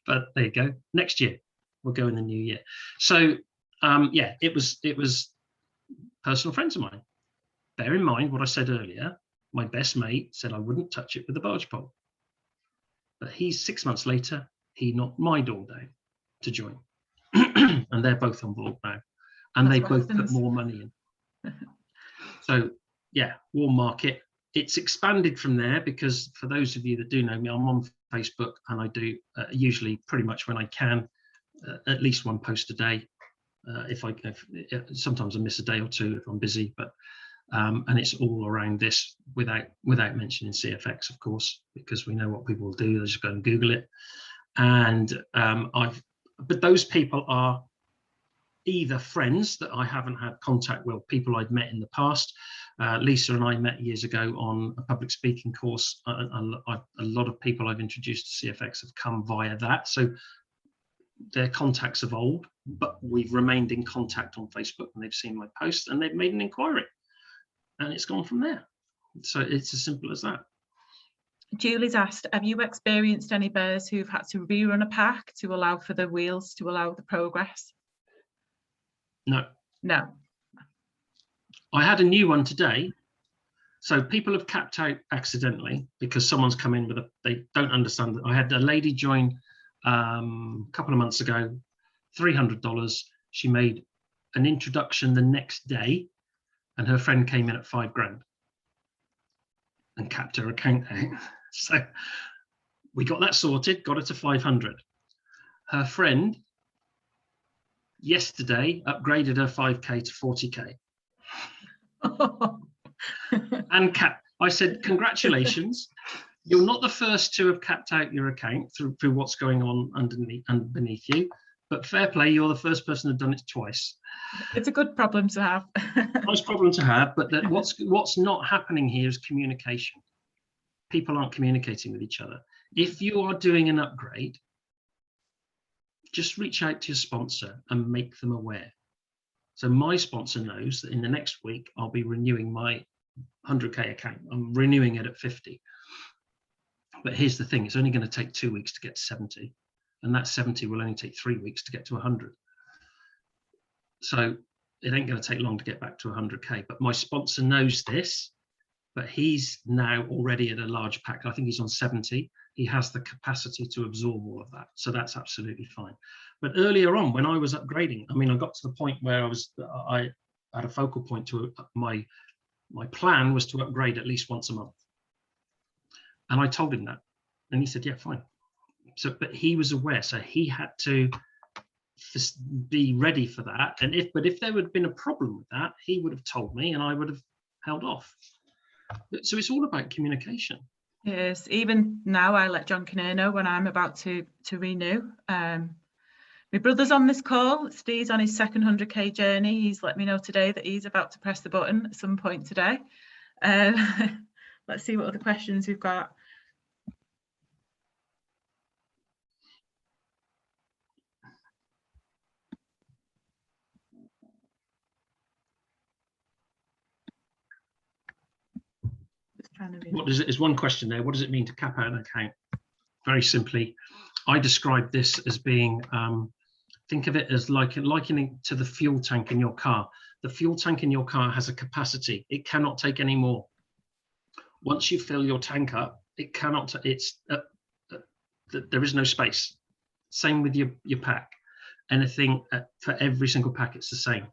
But there you go. Next year, we'll go in the new year. So yeah, it was personal friends of mine. Bear in mind what I said earlier. My best mate said I wouldn't touch it with a barge pole. But he's 6 months later, he knocked my door down to join. And they're both on board now. And they both put more money in. So yeah, warm market. It's expanded from there because for those of you that do know me, I'm on Facebook, and I do usually pretty much when I can, at least one post a day. Sometimes I miss a day or two if I'm busy, but and it's all around this without mentioning CFX, of course, because we know what people will do. They just go and Google it. And but those people are either friends that I haven't had contact with, people I'd met in the past. Lisa and I met years ago on a public speaking course. A lot of people I've introduced to CFX have come via that. So they're contacts of old, but we've remained in contact on Facebook, and they've seen my posts and they've made an inquiry, and it's gone from there. So it's as simple as that. Julie's asked, have you experienced any bears who've had to rerun a pack to allow for the wheels to allow the progress? No. No. I had a new one today. So people have capped out accidentally because someone's come in with they don't understand. I had a lady join a couple of months ago, $300. She made an introduction the next day, and her friend came in at $5,000 and capped her account out. So we got that sorted, got her to 500. Her friend yesterday upgraded her 5K to 40K. And I said, congratulations. You're not the first to have capped out your account through what's going on underneath and beneath you, but fair play, you're the first person who've done it twice. It's a good problem to have. Nice problem to have, but what's not happening here is communication. People aren't communicating with each other. If you are doing an upgrade, just reach out to your sponsor and make them aware. So my sponsor knows that in the next week, I'll be renewing my 100K account. I'm renewing it at 50. But here's the thing, it's only going to take 2 weeks to get to 70. And that 70 will only take 3 weeks to get to 100. So it ain't going to take long to get back to 100K. But my sponsor knows this, but he's now already at a large pack. I think he's on 70. He has the capacity to absorb all of that. So that's absolutely fine. But earlier on, when I was upgrading, I mean, I got to the point where I had a focal point to my plan was to upgrade at least once a month. And I told him that, and he said, yeah, fine. So, but he was aware, so he had to just be ready for that. And if there had been a problem with that, he would have told me and I would have held off. So it's all about communication. Yes, even now I let John Kinnear know when I'm about to renew. My brother's on this call. Steve's on his second 100K journey. He's let me know today that he's about to press the button at some point today. Let's see what other questions we've got. What does it, is one question there. What does it mean to cap out an account? Very simply, I describe this as being, think of it as likening to the fuel tank in your car. The fuel tank in your car has a capacity. It cannot take any more. Once you fill your tank up, it cannot, there is no space. Same with your pack. Anything for every single pack, it's the same.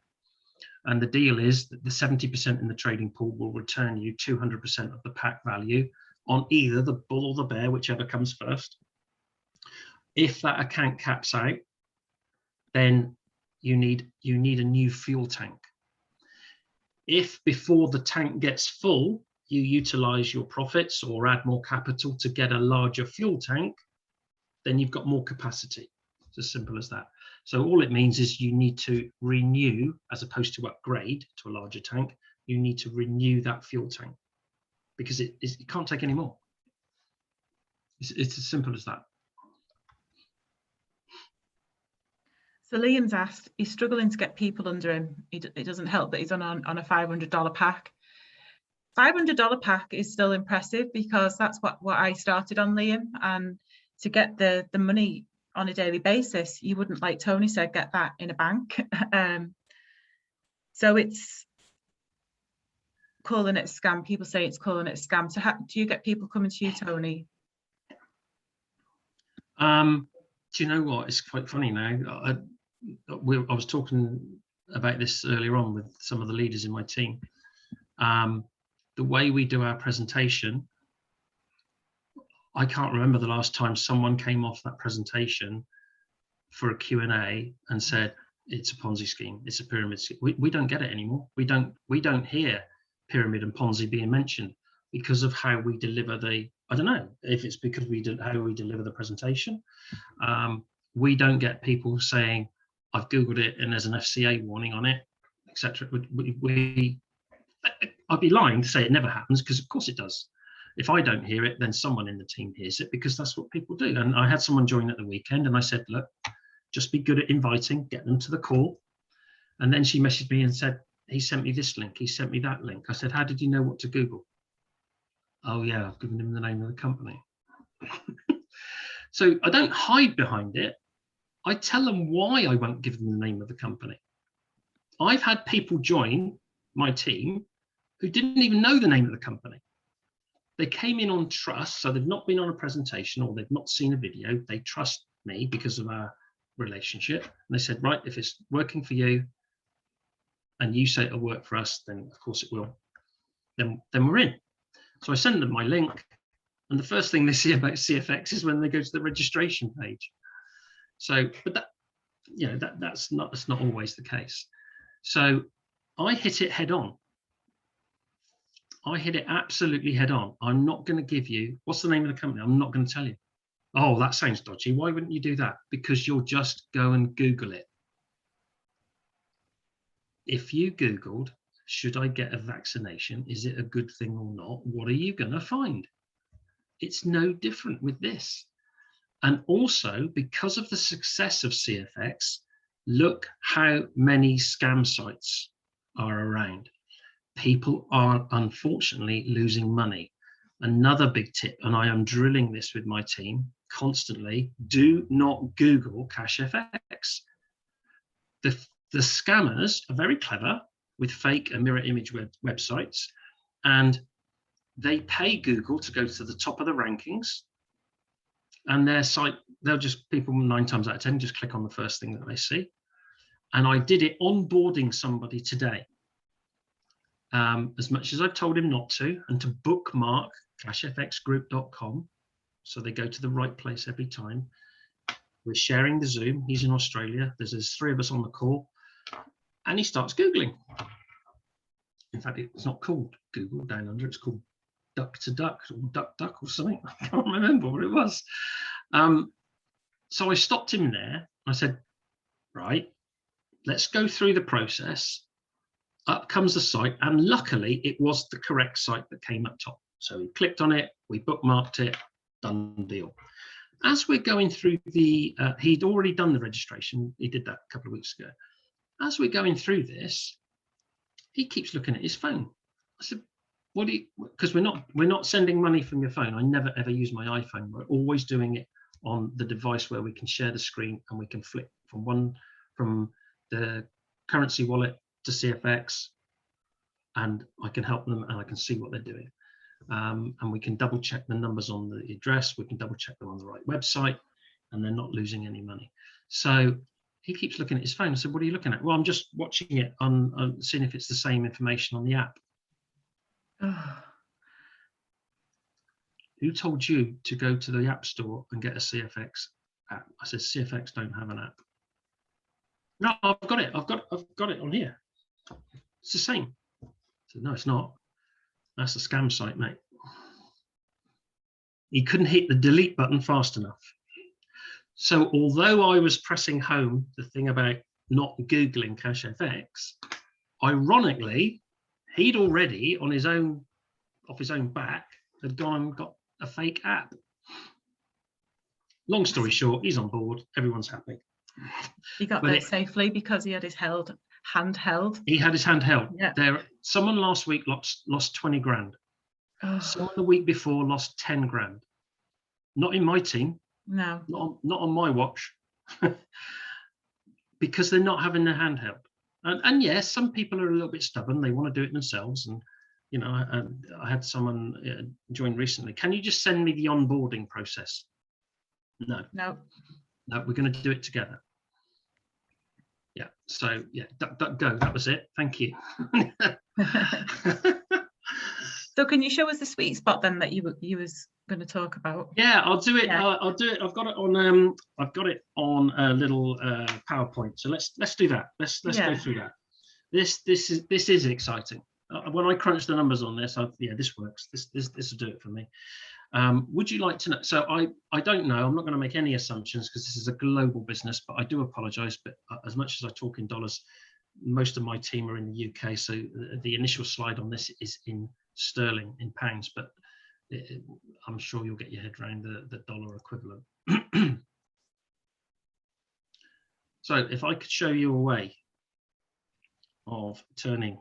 And the deal is that the 70% in the trading pool will return you 200% of the pack value on either the bull or the bear, whichever comes first. If that account caps out, then you need a new fuel tank. If before the tank gets full, you utilize your profits or add more capital to get a larger fuel tank, then you've got more capacity. It's as simple as that. So all it means is you need to renew, as opposed to upgrade to a larger tank, you need to renew that fuel tank because it can't take any more. It's as simple as that. So Liam's asked, he's struggling to get people under him. It doesn't help that he's on a $500 pack. $500 pack is still impressive because that's what I started on, Liam. And to get the money on a daily basis, you wouldn't, like Tony said, get that in a bank. So it's calling it a scam. People say it's calling it a scam. So do you get people coming to you, Tony? Do you know what? It's quite funny now. I was talking about this earlier on with some of the leaders in my team. The way we do our presentation, I can't remember the last time someone came off that presentation for a Q&A and said, it's a Ponzi scheme, it's a pyramid scheme. We don't get it anymore. We don't hear pyramid and Ponzi being mentioned because of how we deliver I don't know if it's because how we deliver the presentation. We don't get people saying, I've Googled it and there's an FCA warning on it, etc. I'd be lying to say it never happens, because of course it does. If I don't hear it, then someone in the team hears it, because that's what people do. And I had someone join at the weekend and I said, look, just be good at inviting, get them to the call. And then she messaged me and said, he sent me this link, he sent me that link. I said, how did you know what to Google? Oh yeah, I've given him the name of the company. So I don't hide behind it. I tell them why I won't give them the name of the company. I've had people join my team who didn't even know the name of the company. They came in on trust, so they've not been on a presentation or they've not seen a video. They trust me because of our relationship. And they said, right, if it's working for you and you say it'll work for us, then of course it will. Then we're in. So I send them my link, and the first thing they see about CFX is when they go to the registration page. So, but that, you know, that's not always the case. So I hit it head on. I hit it absolutely head on. I'm not going to give you, what's the name of the company? I'm not going to tell you. Oh, that sounds dodgy. Why wouldn't you do that? Because you'll just go and Google it. If you Googled, should I get a vaccination? Is it a good thing or not? What are you going to find? It's no different with this. And also, because of the success of CFX, look how many scam sites are around. People are unfortunately losing money. Another big tip, and I am drilling this with my team constantly, do not Google CashFX. The scammers are very clever with fake and mirror image websites, and they pay Google to go to the top of the rankings, and their site, people 9 times out of 10 just click on the first thing that they see. And I did it onboarding somebody today. As much as I've told him not to, and to bookmark cashfxgroup.com, so they go to the right place every time. We're sharing the Zoom. He's in Australia. There's 3 of us on the call, and he starts Googling. In fact, it's not called Google down under. It's called Duck to Duck or Duck Duck or something. I can't remember what it was. So I stopped him there. I said, right, let's go through the process. Up comes the site, and luckily it was the correct site that came up top. So he clicked on it, we bookmarked it, done deal. As we're going through he'd already done the registration. He did that a couple of weeks ago. As we're going through this, he keeps looking at his phone. I said, what do you, because we're not sending money from your phone. I never ever use my iPhone. We're always doing it on the device where we can share the screen and we can flip from the currency wallet to CFX, and I can help them and I can see what they're doing. And we can double check the numbers on the address, we can double check them on the right website, and they're not losing any money. So he keeps looking at his phone. I said, what are you looking at? Well, I'm just watching it on seeing if it's the same information on the app. Who told you to go to the App Store and get a CFX app? I said, CFX don't have an app. No, I've got it. I've got it on here. It's the same. I said, no, it's not. That's a scam site, mate. He couldn't hit the delete button fast enough. So although I was pressing home the thing about not Googling CashFX, ironically, he'd already off his own back, had gone and got a fake app. Long story short, he's on board. Everyone's happy. He got there safely because he had his hand held. He had his hand held. Yeah. Someone last week lost 20 grand. Oh. Someone the week before lost 10 grand. Not in my team. No. Not on my watch. Because they're not having their hand held. And yes, some people are a little bit stubborn. They want to do it themselves. And you know, I had someone join recently. Can you just send me the onboarding process? No, we're going to do it together. Yeah, so yeah, duck, duck, go. That was it. Thank you. So can you show us the sweet spot then that you was going to talk about? Yeah, I'll do it. Yeah. I'll do it. I've got it on a little PowerPoint. So let's do that. Let's go through that. This is exciting. When I crunch the numbers on this, this works. This will do it for me. Would you like to know? So I don't know. I'm not going to make any assumptions because this is a global business. But I do apologise. But as much as I talk in dollars, most of my team are in the UK. So the initial slide on this is in sterling, in pounds. But I'm sure you'll get your head around the dollar equivalent. So if I could show you a way of turning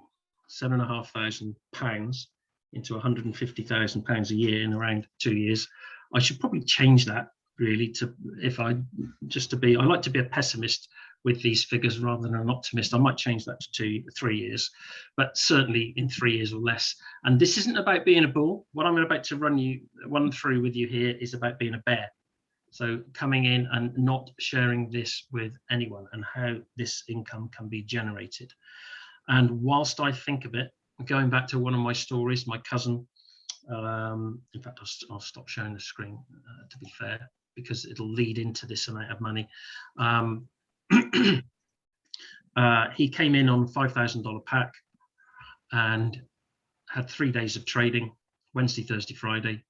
£7,500 into £150,000 a year in around 2 years, I should probably change that really to, I like to be a pessimist with these figures rather than an optimist. I might change that to 3 years, but certainly in 3 years or less. And this isn't about being a bull. What I'm about to run through with you here is about being a bear. So coming in and not sharing this with anyone and how this income can be generated. And whilst I think of it, going back to one of my stories, my cousin, in fact, I'll stop sharing the screen to be fair, because it'll lead into this amount of money. He came in on a $5,000 pack and had 3 days of trading, Wednesday, Thursday, Friday.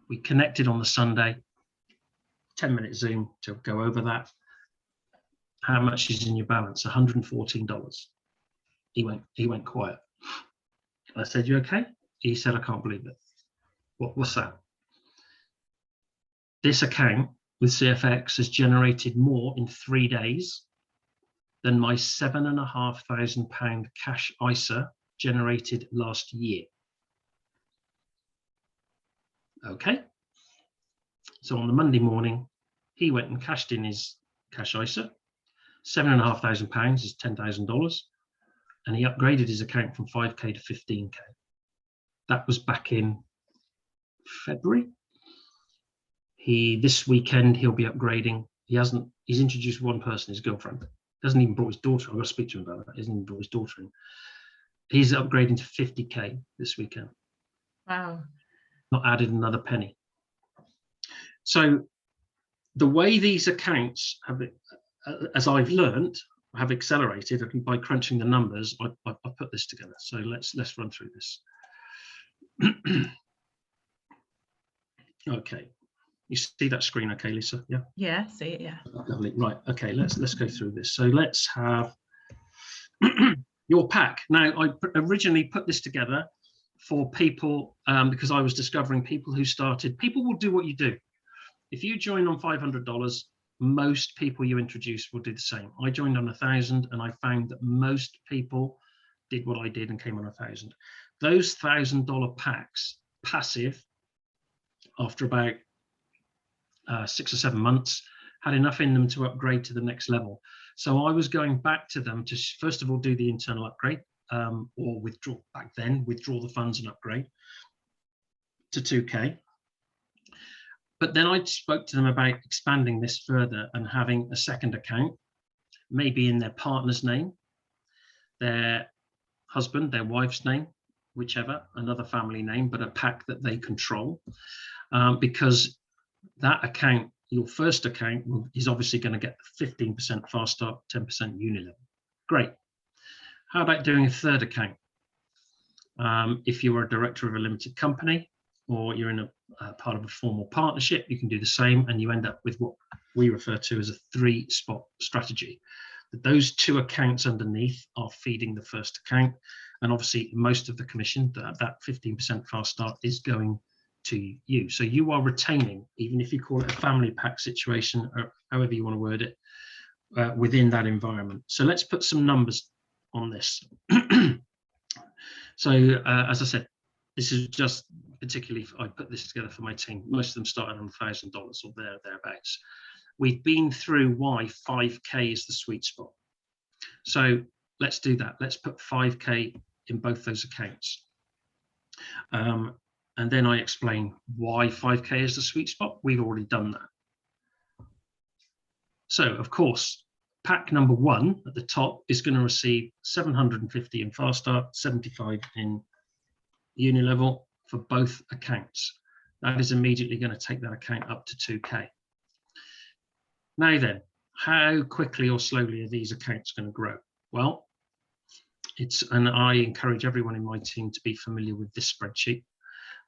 We connected on the Sunday, 10-minute Zoom to go over that. How much is in your balance? $114. He went quiet. I said, "You okay?" He said, "I can't believe it." What's that? This account with CFX has generated more in 3 days than my £7,500 cash ISA generated last year. Okay. So on the Monday morning, he went and cashed in his cash ISA. £7,500 is $10,000. And he upgraded his account from 5K to 15K. That was back in February. This weekend he'll be upgrading. He's introduced one person, his girlfriend. Hasn't even brought his daughter. I've got to speak to him about that. He hasn't even brought his daughter in. He's upgrading to 50K this weekend. Wow. Not added another penny. So the way these accounts have, as I've learned, have accelerated by crunching the numbers, I put this together. So let's run through this. Okay, you see that screen okay, Lisa? Yeah. Yeah, see it, yeah. Lovely. Right, okay, let's go through this. So let's have your pack. Now, I originally put this together for people because I was discovering people will do what you do. If you join on $500, most people you introduce will do the same. I joined on 1,000 and I found that most people did what I did and came on 1,000. Those $1,000 packs, passive, after about 6 or 7 months, had enough in them to upgrade to the next level. So I was going back to them to first of all do the internal upgrade or withdraw the funds and upgrade to 2K. But then I spoke to them about expanding this further and having a second account, maybe in their partner's name, their husband, their wife's name, whichever, another family name, but a pack that they control. Because that account, your first account, is obviously going to get 15% fast start, 10% Unilevel. Great. How about doing a third account? If you're a director of a limited company, or you're in a part of a formal partnership, you can do the same, and you end up with what we refer to as a 3-spot strategy. Those 2 accounts underneath are feeding the first account, and obviously most of the commission, that 15% fast start, is going to you. So you are retaining, even if you call it a family pack situation, or however you want to word it, within that environment. So let's put some numbers on this. So as I said, this is just particularly, I put this together for my team. Most of them started on $1,000 or thereabouts. We've been through why 5K is the sweet spot. So let's do that. Let's put 5K in both those accounts. And then I explain why 5K is the sweet spot. We've already done that. So of course, pack number 1 at the top is going to receive 750 in fast start, 75 in Unilevel, for both accounts. That is immediately going to take that account up to 2K. Now then, how quickly or slowly are these accounts going to grow? Well, and I encourage everyone in my team to be familiar with this spreadsheet,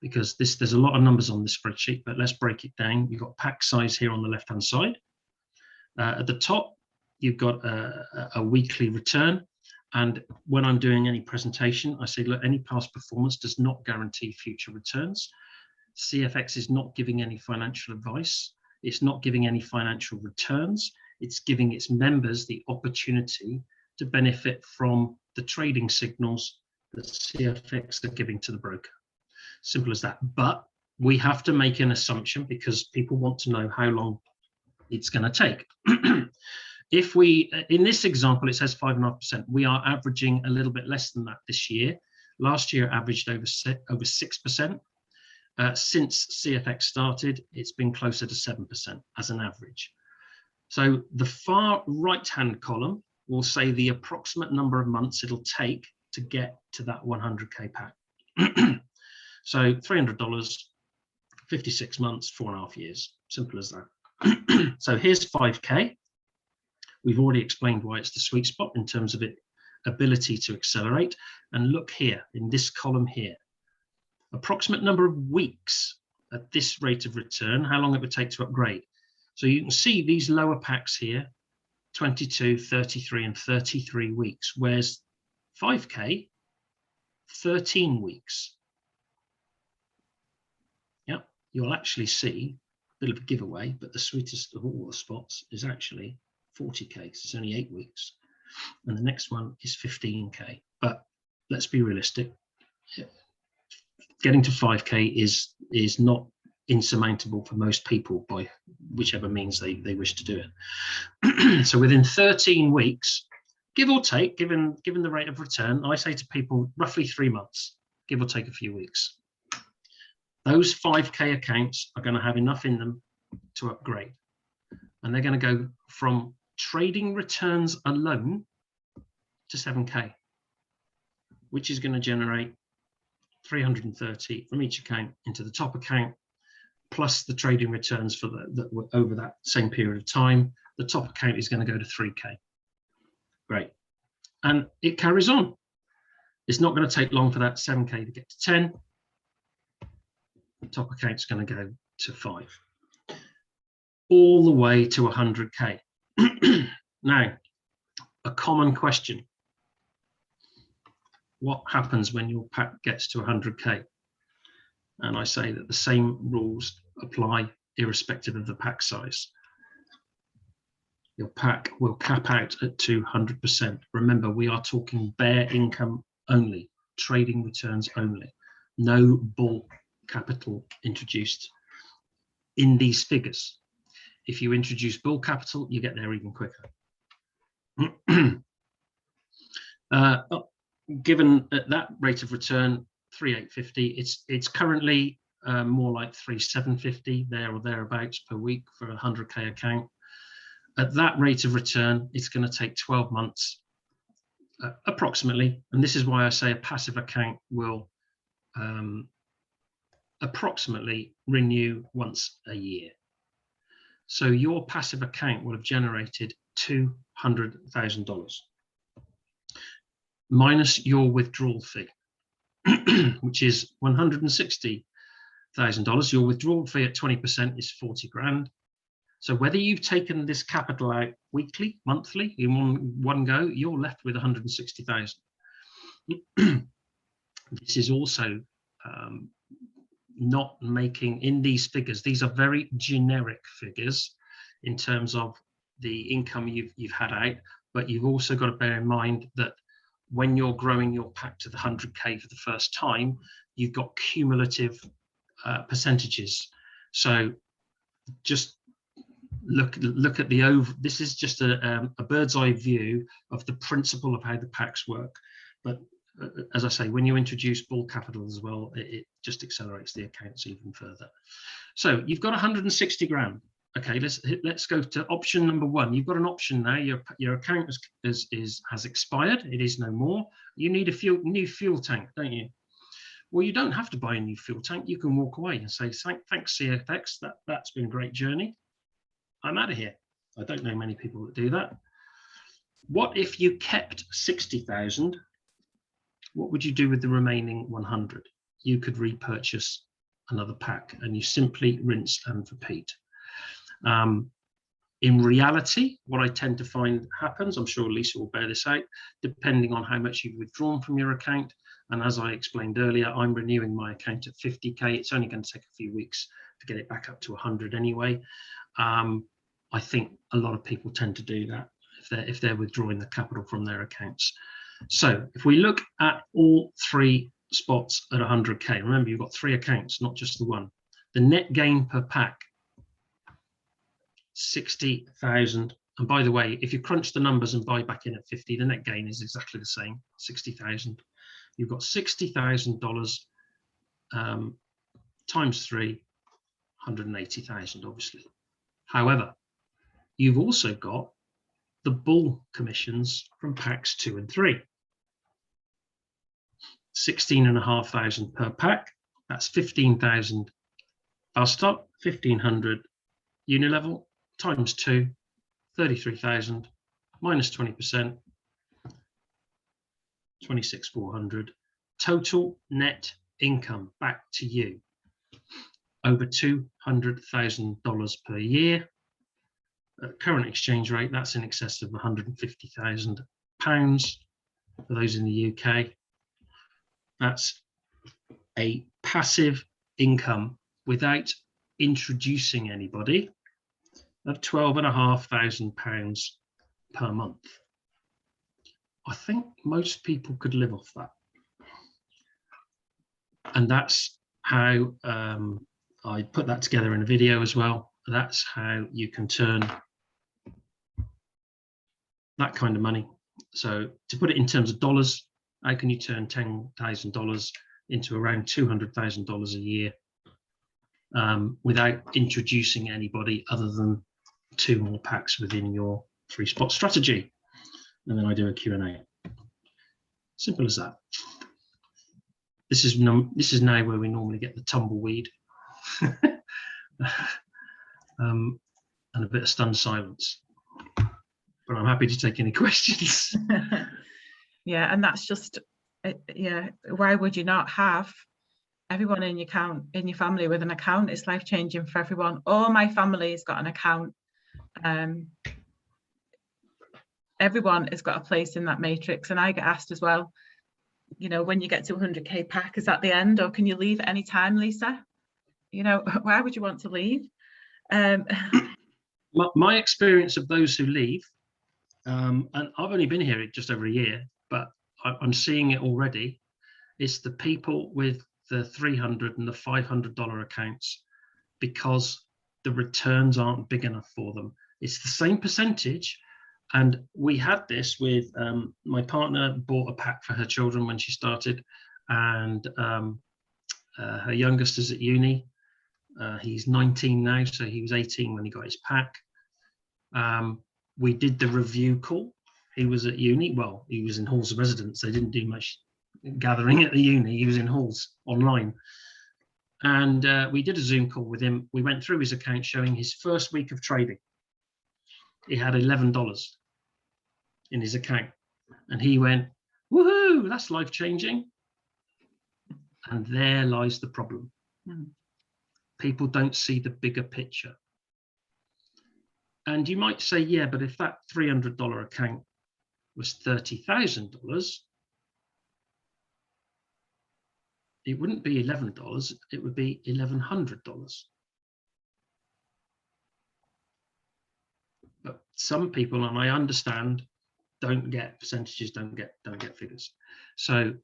because there's a lot of numbers on this spreadsheet, but let's break it down. You've got pack size here on the left-hand side. At the top, you've got a weekly return. And when I'm doing any presentation, I say, look, any past performance does not guarantee future returns. CFX is not giving any financial advice. It's not giving any financial returns. It's giving its members the opportunity to benefit from the trading signals that CFX are giving to the broker. Simple as that. But we have to make an assumption, because people want to know how long it's going to take. If we, in this example, it says 5.5%. We are averaging a little bit less than that this year. Last year averaged over 6%. Since CFX started, it's been closer to 7% as an average. So the far right-hand column will say the approximate number of months it'll take to get to that 100K pack. So $300, 56 months, 4.5 years. Simple as that. So here's 5K. We've already explained why it's the sweet spot in terms of its ability to accelerate. And look here in this column here, approximate number of weeks at this rate of return, how long it would take to upgrade. So you can see these lower packs here, 22, 33, and 33 weeks, whereas 5K, 13 weeks. Yeah, you'll actually see a bit of a giveaway, but the sweetest of all the spots is actually 40K, because it's only 8 weeks. And the next one is 15K. But let's be realistic. Getting to 5K is not insurmountable for most people by whichever means they wish to do it. So within 13 weeks, give or take, given the rate of return, I say to people roughly 3 months, give or take a few weeks. Those 5K accounts are going to have enough in them to upgrade. And they're going to go from trading returns alone to 7K, which is going to generate 330 from each account into the top account, plus the trading returns for over that same period of time. The top account is going to go to 3K. Great. And it carries on. It's not going to take long for that 7K to get to 10. The top account's going to go to 5. All the way to 100K. Now, a common question. What happens when your pack gets to 100K? And I say that the same rules apply irrespective of the pack size. Your pack will cap out at 200%. Remember, we are talking bare income only, trading returns only. No bull capital introduced in these figures. If you introduce bull capital, you get there even quicker. Given at that rate of return, 3,850, it's currently more like 3,750 there or thereabouts per week for a 100K account. At that rate of return, it's going to take 12 months approximately, and this is why I say a passive account will approximately renew once a year. So your passive account will have generated $200,000 minus your withdrawal fee, which is $160,000. Your withdrawal fee at 20% is 40 grand. So whether you've taken this capital out weekly, monthly, in one go, you're left with 160,000. This is also not making, in these figures, these are very generic figures in terms of the income you've had out, but you've also got to bear in mind that when you're growing your pack to the 100K for the first time, you've got cumulative percentages. So just look at the over. This is just a bird's eye view of the principle of how the packs work. But as I say, when you introduce bull capital as well, it just accelerates the accounts even further. So you've got 160 grand. Okay, let's go to option number 1. You've got an option now. Your account has expired. It is no more. You need a new fuel tank, don't you? Well, you don't have to buy a new fuel tank. You can walk away and say, thanks CFX, that's been a great journey. I'm out of here. I don't know many people that do that. What if you kept 60,000? What would you do with the remaining 100? You could repurchase another pack, and you simply rinse and repeat. In reality, what I tend to find happens, I'm sure Lisa will bear this out, depending on how much you've withdrawn from your account. And as I explained earlier, I'm renewing my account at 50K. It's only going to take a few weeks to get it back up to 100 anyway. I think a lot of people tend to do that if they're withdrawing the capital from their accounts. So if we look at all three spots at 100K, remember you've got three accounts, not just the one. The net gain per pack, 60,000. And by the way, if you crunch the numbers and buy back in at 50, the net gain is exactly the same, 60,000. You've got $60,000 times 3, 180,000, obviously. However, you've also got the bull commissions from packs 2 and 3. 16,500 per pack. That's 15,000 bar stop, 1,500 unilevel times 2, 33,000 minus 20%, 26,400. Total net income back to you over $200,000 per year. At current exchange rate, that's in excess of £150,000 for those in the UK. That's a passive income without introducing anybody of £12,500 per month. I think most people could live off that. And that's how I put that together in a video as well. That's how you can turn that kind of money. So to put it in terms of dollars, how can you turn $10,000 into around $200,000 a year without introducing anybody other than 2 more packs within your 3-spot strategy? And then I do a Q&A. Simple as that. This is now where we normally get the tumbleweed and a bit of stunned silence. But I'm happy to take any questions. Yeah, and that's just, yeah, why would you not have everyone in your family with an account? It's life-changing for everyone. All my family's got an account. Everyone has got a place in that matrix, and I get asked as well, you know, when you get to 100K pack, is that the end, or can you leave at any time, Lisa? You know, why would you want to leave? My experience of those who leave, and I've only been here just over a year, but I'm seeing it already. It's the people with the $300 and the $500 accounts, because the returns aren't big enough for them. It's the same percentage. And we had this with my partner bought a pack for her children when she started, and her youngest is at uni. He's 19 now, so he was 18 when he got his pack. We did the review call. He was at uni. Well, he was in halls of residence. They didn't do much gathering at the uni. He was in halls online. And we did a Zoom call with him. We went through his account showing his first week of trading. He had $11 in his account. And he went, woohoo, that's life-changing. And there lies the problem. People don't see the bigger picture. And you might say, yeah, but if that $300 account was $30,000, it wouldn't be $11, it would be $1,100. But some people, and I understand, don't get percentages, don't get figures. So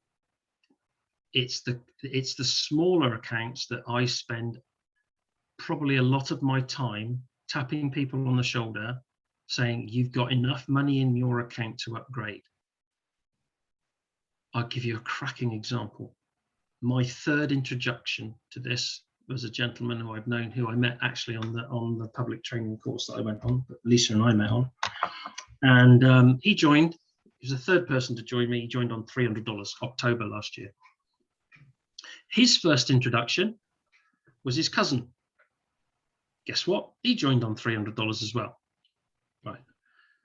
it's the smaller accounts that I spend probably a lot of my time tapping people on the shoulder, saying, you've got enough money in your account to upgrade. I'll give you a cracking example. My third introduction to this was a gentleman who I've known, who I met actually on the public training course that I went on, that Lisa and I met on. And he joined. He was the third person to join me. He joined on $300, October last year. His first introduction was his cousin. Guess what? He joined on $300 as well. Right.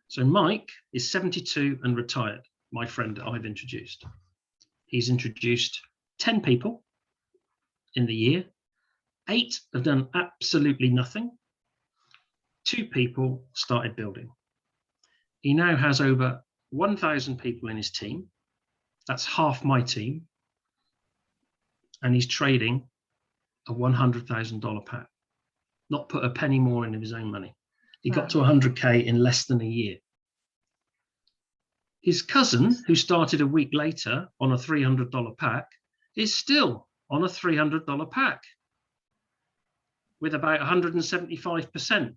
So Mike is 72 and retired, my friend that I've introduced. He's introduced 10 people in the year. 8 have done absolutely nothing. 2 people started building. He now has over 1,000 people in his team. That's half my team. And he's trading a $100,000 pack. Not put a penny more in of his own money. He got to 100K in less than a year. His cousin, who started a week later on a $300 pack, is still on a $300 pack with about 175%.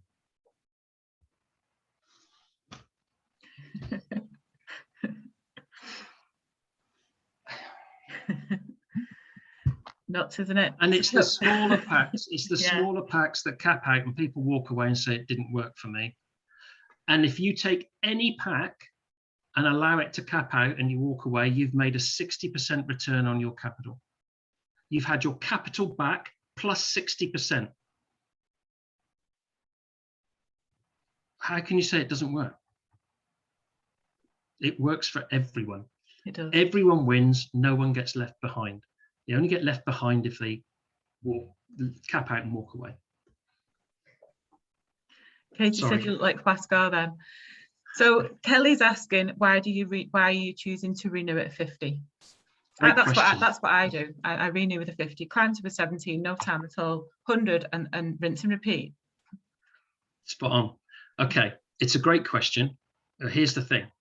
Nuts, isn't it? And it's the smaller packs. It's the Yeah. smaller packs that cap out and people walk away and say it didn't work for me. And if you take any pack and allow it to cap out and you walk away, you've made a 60% return on your capital. You've had your capital back plus 60%. How can you say it doesn't work? It works for everyone. It does. Everyone wins. No one gets left behind. They only get left behind if they cap out and walk away. Katie Sorry. said you look like Pascal then. So Kelly's asking, why are you choosing to renew at 50? That's what I do. I renew with a 50, climb to a 17, no time at all, 100 and rinse and repeat. Spot on. Okay, it's a great question. Here's the thing.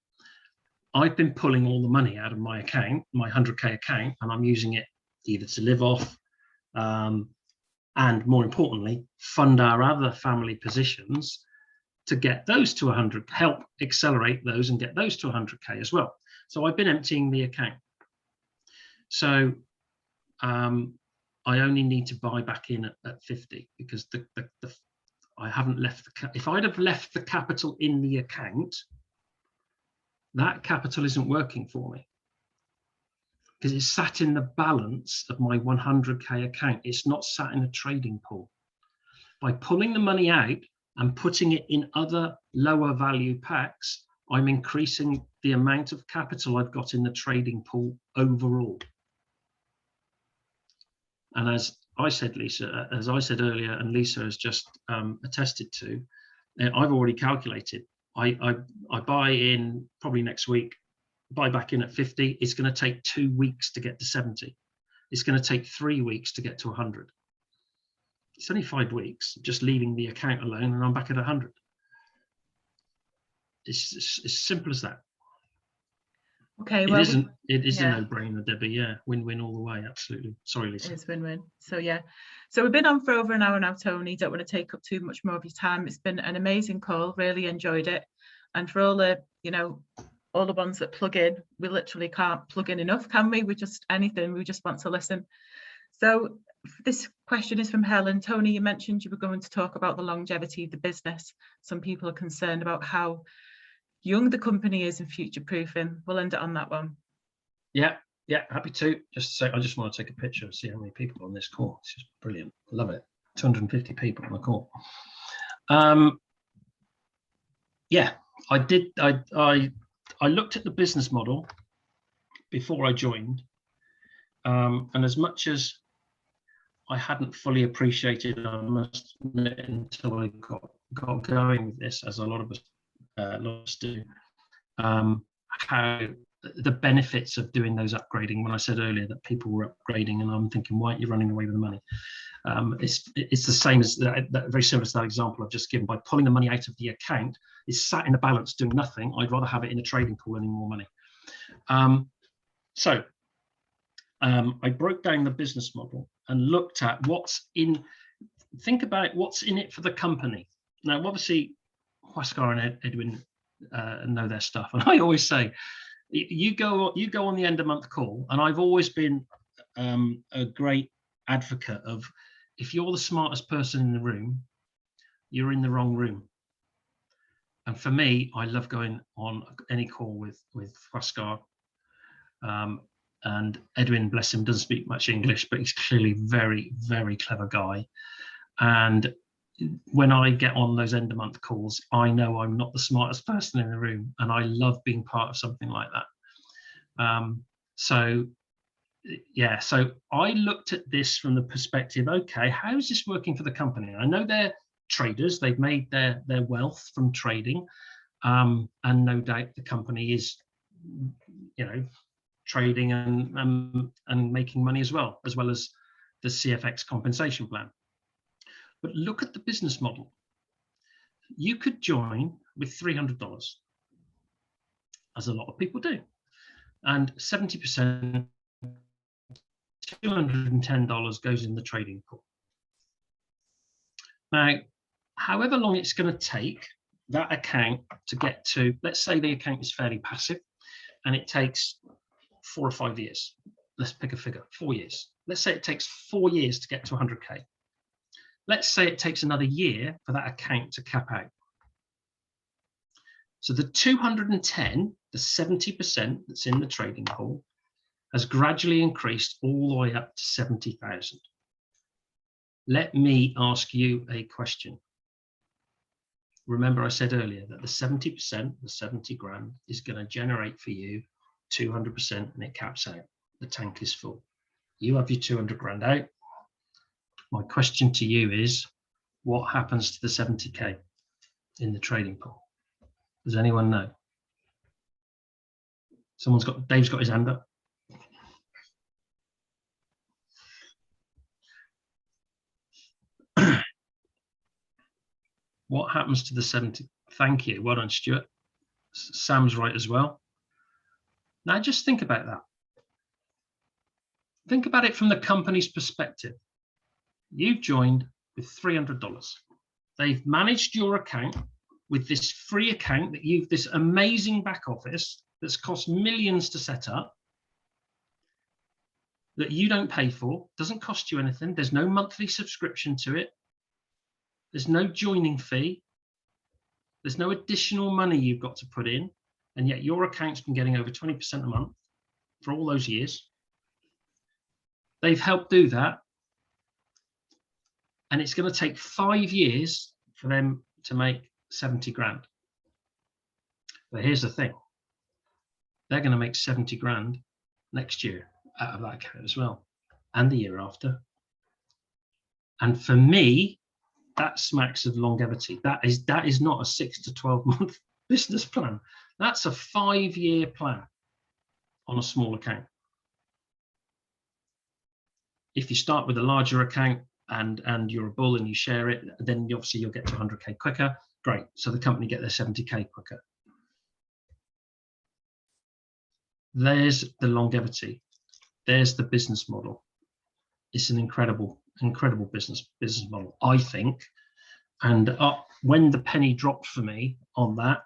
I've been pulling all the money out of my account, my 100K account, and I'm using it either to live off and more importantly, fund our other family positions to get those to 100, help accelerate those and get those to 100K as well. So I've been emptying the account. So I only need to buy back in at 50 because I haven't left if I'd have left the capital in the account, that capital isn't working for me because it's sat in the balance of my 100K account. It's not sat in a trading pool. By pulling the money out and putting it in other lower value packs, I'm increasing the amount of capital I've got in the trading pool overall. And as I said, Lisa, as I said earlier, and Lisa has just attested to, I've already calculated. I buy in probably next week, buy back in at 50. It's going to take 2 weeks to get to 70. It's going to take 3 weeks to get to 100. It's only 5 weeks, just leaving the account alone, and I'm back at 100. It's as simple as that. Okay, well, it is a no-brainer, Debbie. Yeah, win-win all the way. Absolutely. Sorry, Lisa. It's win-win. So yeah, so we've been on for over an hour now, Tony. Don't want to take up too much more of your time. It's been an amazing call. Really enjoyed it. And for all the, all the ones that plug in, we literally can't plug in enough, can we? We just anything. We just want to listen. So this question is from Helen. Tony, you mentioned you were going to talk about the longevity of the business. Some people are concerned about how young the company is and future proofing. We'll end it on that one. Yeah, happy to. Just say, I just want to take a picture and see how many people are on this call. It's just brilliant. Love it. 250 people on the call. Yeah, I did. I looked at the business model before I joined, and as much as I hadn't fully appreciated, I must admit, until I got going with this, as a lot of us do, how the benefits of doing those upgrading. When I said earlier that people were upgrading, and I'm thinking, why aren't you running away with the money? It's the same as that, very similar to that example I've just given. By pulling the money out of the account, it's sat in the balance doing nothing. I'd rather have it in a trading pool earning more money. I broke down the business model and looked at think about what's in it for the company. Now, obviously, Huascar and Edwin know their stuff, and I always say, you go on the end of month call, and I've always been a great advocate of, if you're the smartest person in the room, you're in the wrong room. And for me, I love going on any call with Huascar and Edwin, bless him, doesn't speak much English, but he's clearly very, very clever guy. And when I get on those end of month calls, I know I'm not the smartest person in the room, and I love being part of something like that. So yeah, so I looked at this from the perspective, okay, how is this working for the company? I know they're traders, they've made their wealth from trading, and no doubt the company is, trading and making money as well as the CFX compensation plan. But look at the business model. You could join with $300, as a lot of people do, and 70%, $210 goes in the trading pool. Now, however long it's going to take that account to get to, let's say the account is fairly passive and it takes 4 or 5 years. Let's pick a figure, 4 years. Let's say it takes 4 years to get to 100K. Let's say it takes another year for that account to cap out. So the 210, the 70% that's in the trading pool, has gradually increased all the way up to 70,000. Let me ask you a question. Remember I said earlier that the 70%, the 70 grand, is going to generate for you 200% and it caps out. The tank is full. You have your 200 grand out. My question to you is, what happens to the 70K in the trading pool? Does anyone know? Dave's got his hand up. What happens to the 70? Thank you. Well done, Stuart. Sam's right as well. Now just think about that. Think about it from the company's perspective. You've joined with $300. They've managed your account with this free account that this amazing back office that's cost millions to set up, that you don't pay for, doesn't cost you anything. There's no monthly subscription to it. There's no joining fee. There's no additional money you've got to put in. And yet your account's been getting over 20% a month for all those years. They've helped do that. And it's going to take 5 years for them to make 70 grand. But here's the thing. They're going to make 70 grand next year out of that account as well, and the year after. And for me, that smacks of longevity. That is not a 6 to 12 month business plan. That's a 5-year plan on a small account. If you start with a larger account and you're a bull and you share it, then obviously you'll get to 100K quicker. Great. So the company get their 70K quicker. There's the longevity. There's the business model. It's an incredible business model, I think. And when the penny dropped for me on that,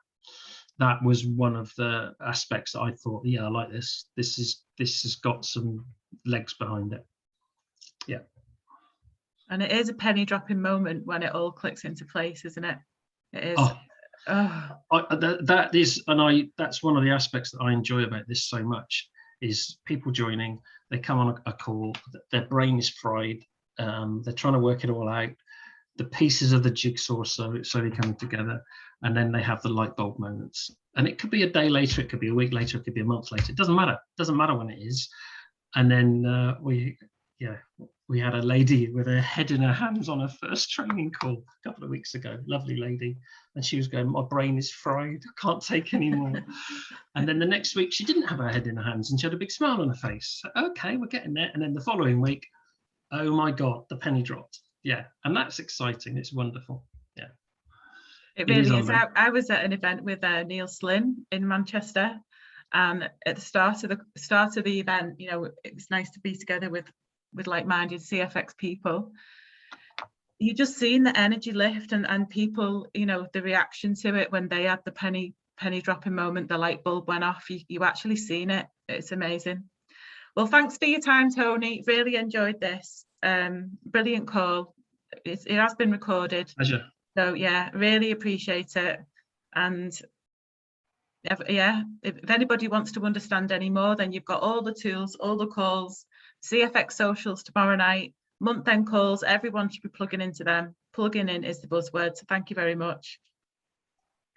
that was one of the aspects that I thought, yeah, I like this. This has got some legs behind it. Yeah. And it is a penny dropping moment when it all clicks into place, isn't it? It is. That's one of the aspects that I enjoy about this so much, is people joining, they come on a call, their brain is fried, they're trying to work it all out, the pieces of the jigsaw slowly coming together, and then they have the light bulb moments. And it could be a day later, it could be a week later, it could be a month later, it doesn't matter. It doesn't matter when it is. And then we had a lady with her head in her hands on her first training call a couple of weeks ago, lovely lady. And she was going, my brain is fried, I can't take any more. And then the next week she didn't have her head in her hands and she had a big smile on her face. Okay, we're getting there. And then the following week, oh my God, the penny dropped. Yeah, and that's exciting, it's wonderful. Yeah. It really is. I was at an event with Neil Slynn in Manchester, and at the start of the event, you know, it was nice to be together with like-minded CFX people. You just seen the energy lift and people, you know, the reaction to it when they had the penny dropping moment, the light bulb went off. You actually seen it. It's amazing. Well, thanks for your time, Tony. Really enjoyed this. Brilliant call. It has been recorded. Pleasure. So yeah, really appreciate it. And Yeah, if anybody wants to understand any more, then you've got all the tools, all the calls, CFX socials tomorrow night, month-end calls. Everyone should be plugging into them. Plugging in is the buzzword. So thank you very much.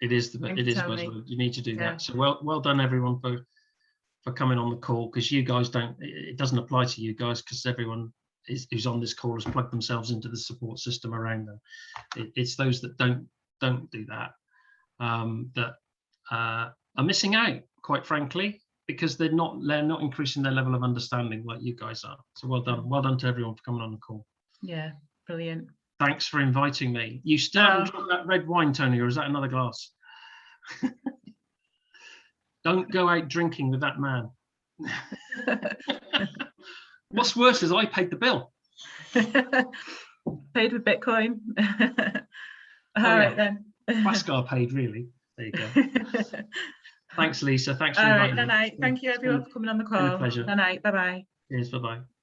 It is Thank it you, is Tony. buzzword. You need to do Yeah. that. So well done everyone for coming on the call, because you guys don't, it doesn't apply to you guys, because everyone who's on this call has plugged themselves into the support system around them. It's those that don't do that that are missing out, quite frankly, because they're not increasing their level of understanding like you guys are. So well done to everyone for coming on the call. Yeah, brilliant. Thanks for inviting me. You still haven't drunk that red wine, Tony, or is that another glass? Don't go out drinking with that man. What's worse is I paid the bill. Paid with Bitcoin. All right then. Pascal paid, really. There you go. Thanks, Lisa. Thanks for All right, inviting me. night. Thank you everyone for coming on the call. Been a pleasure. Night. Bye bye. Cheers. Bye bye.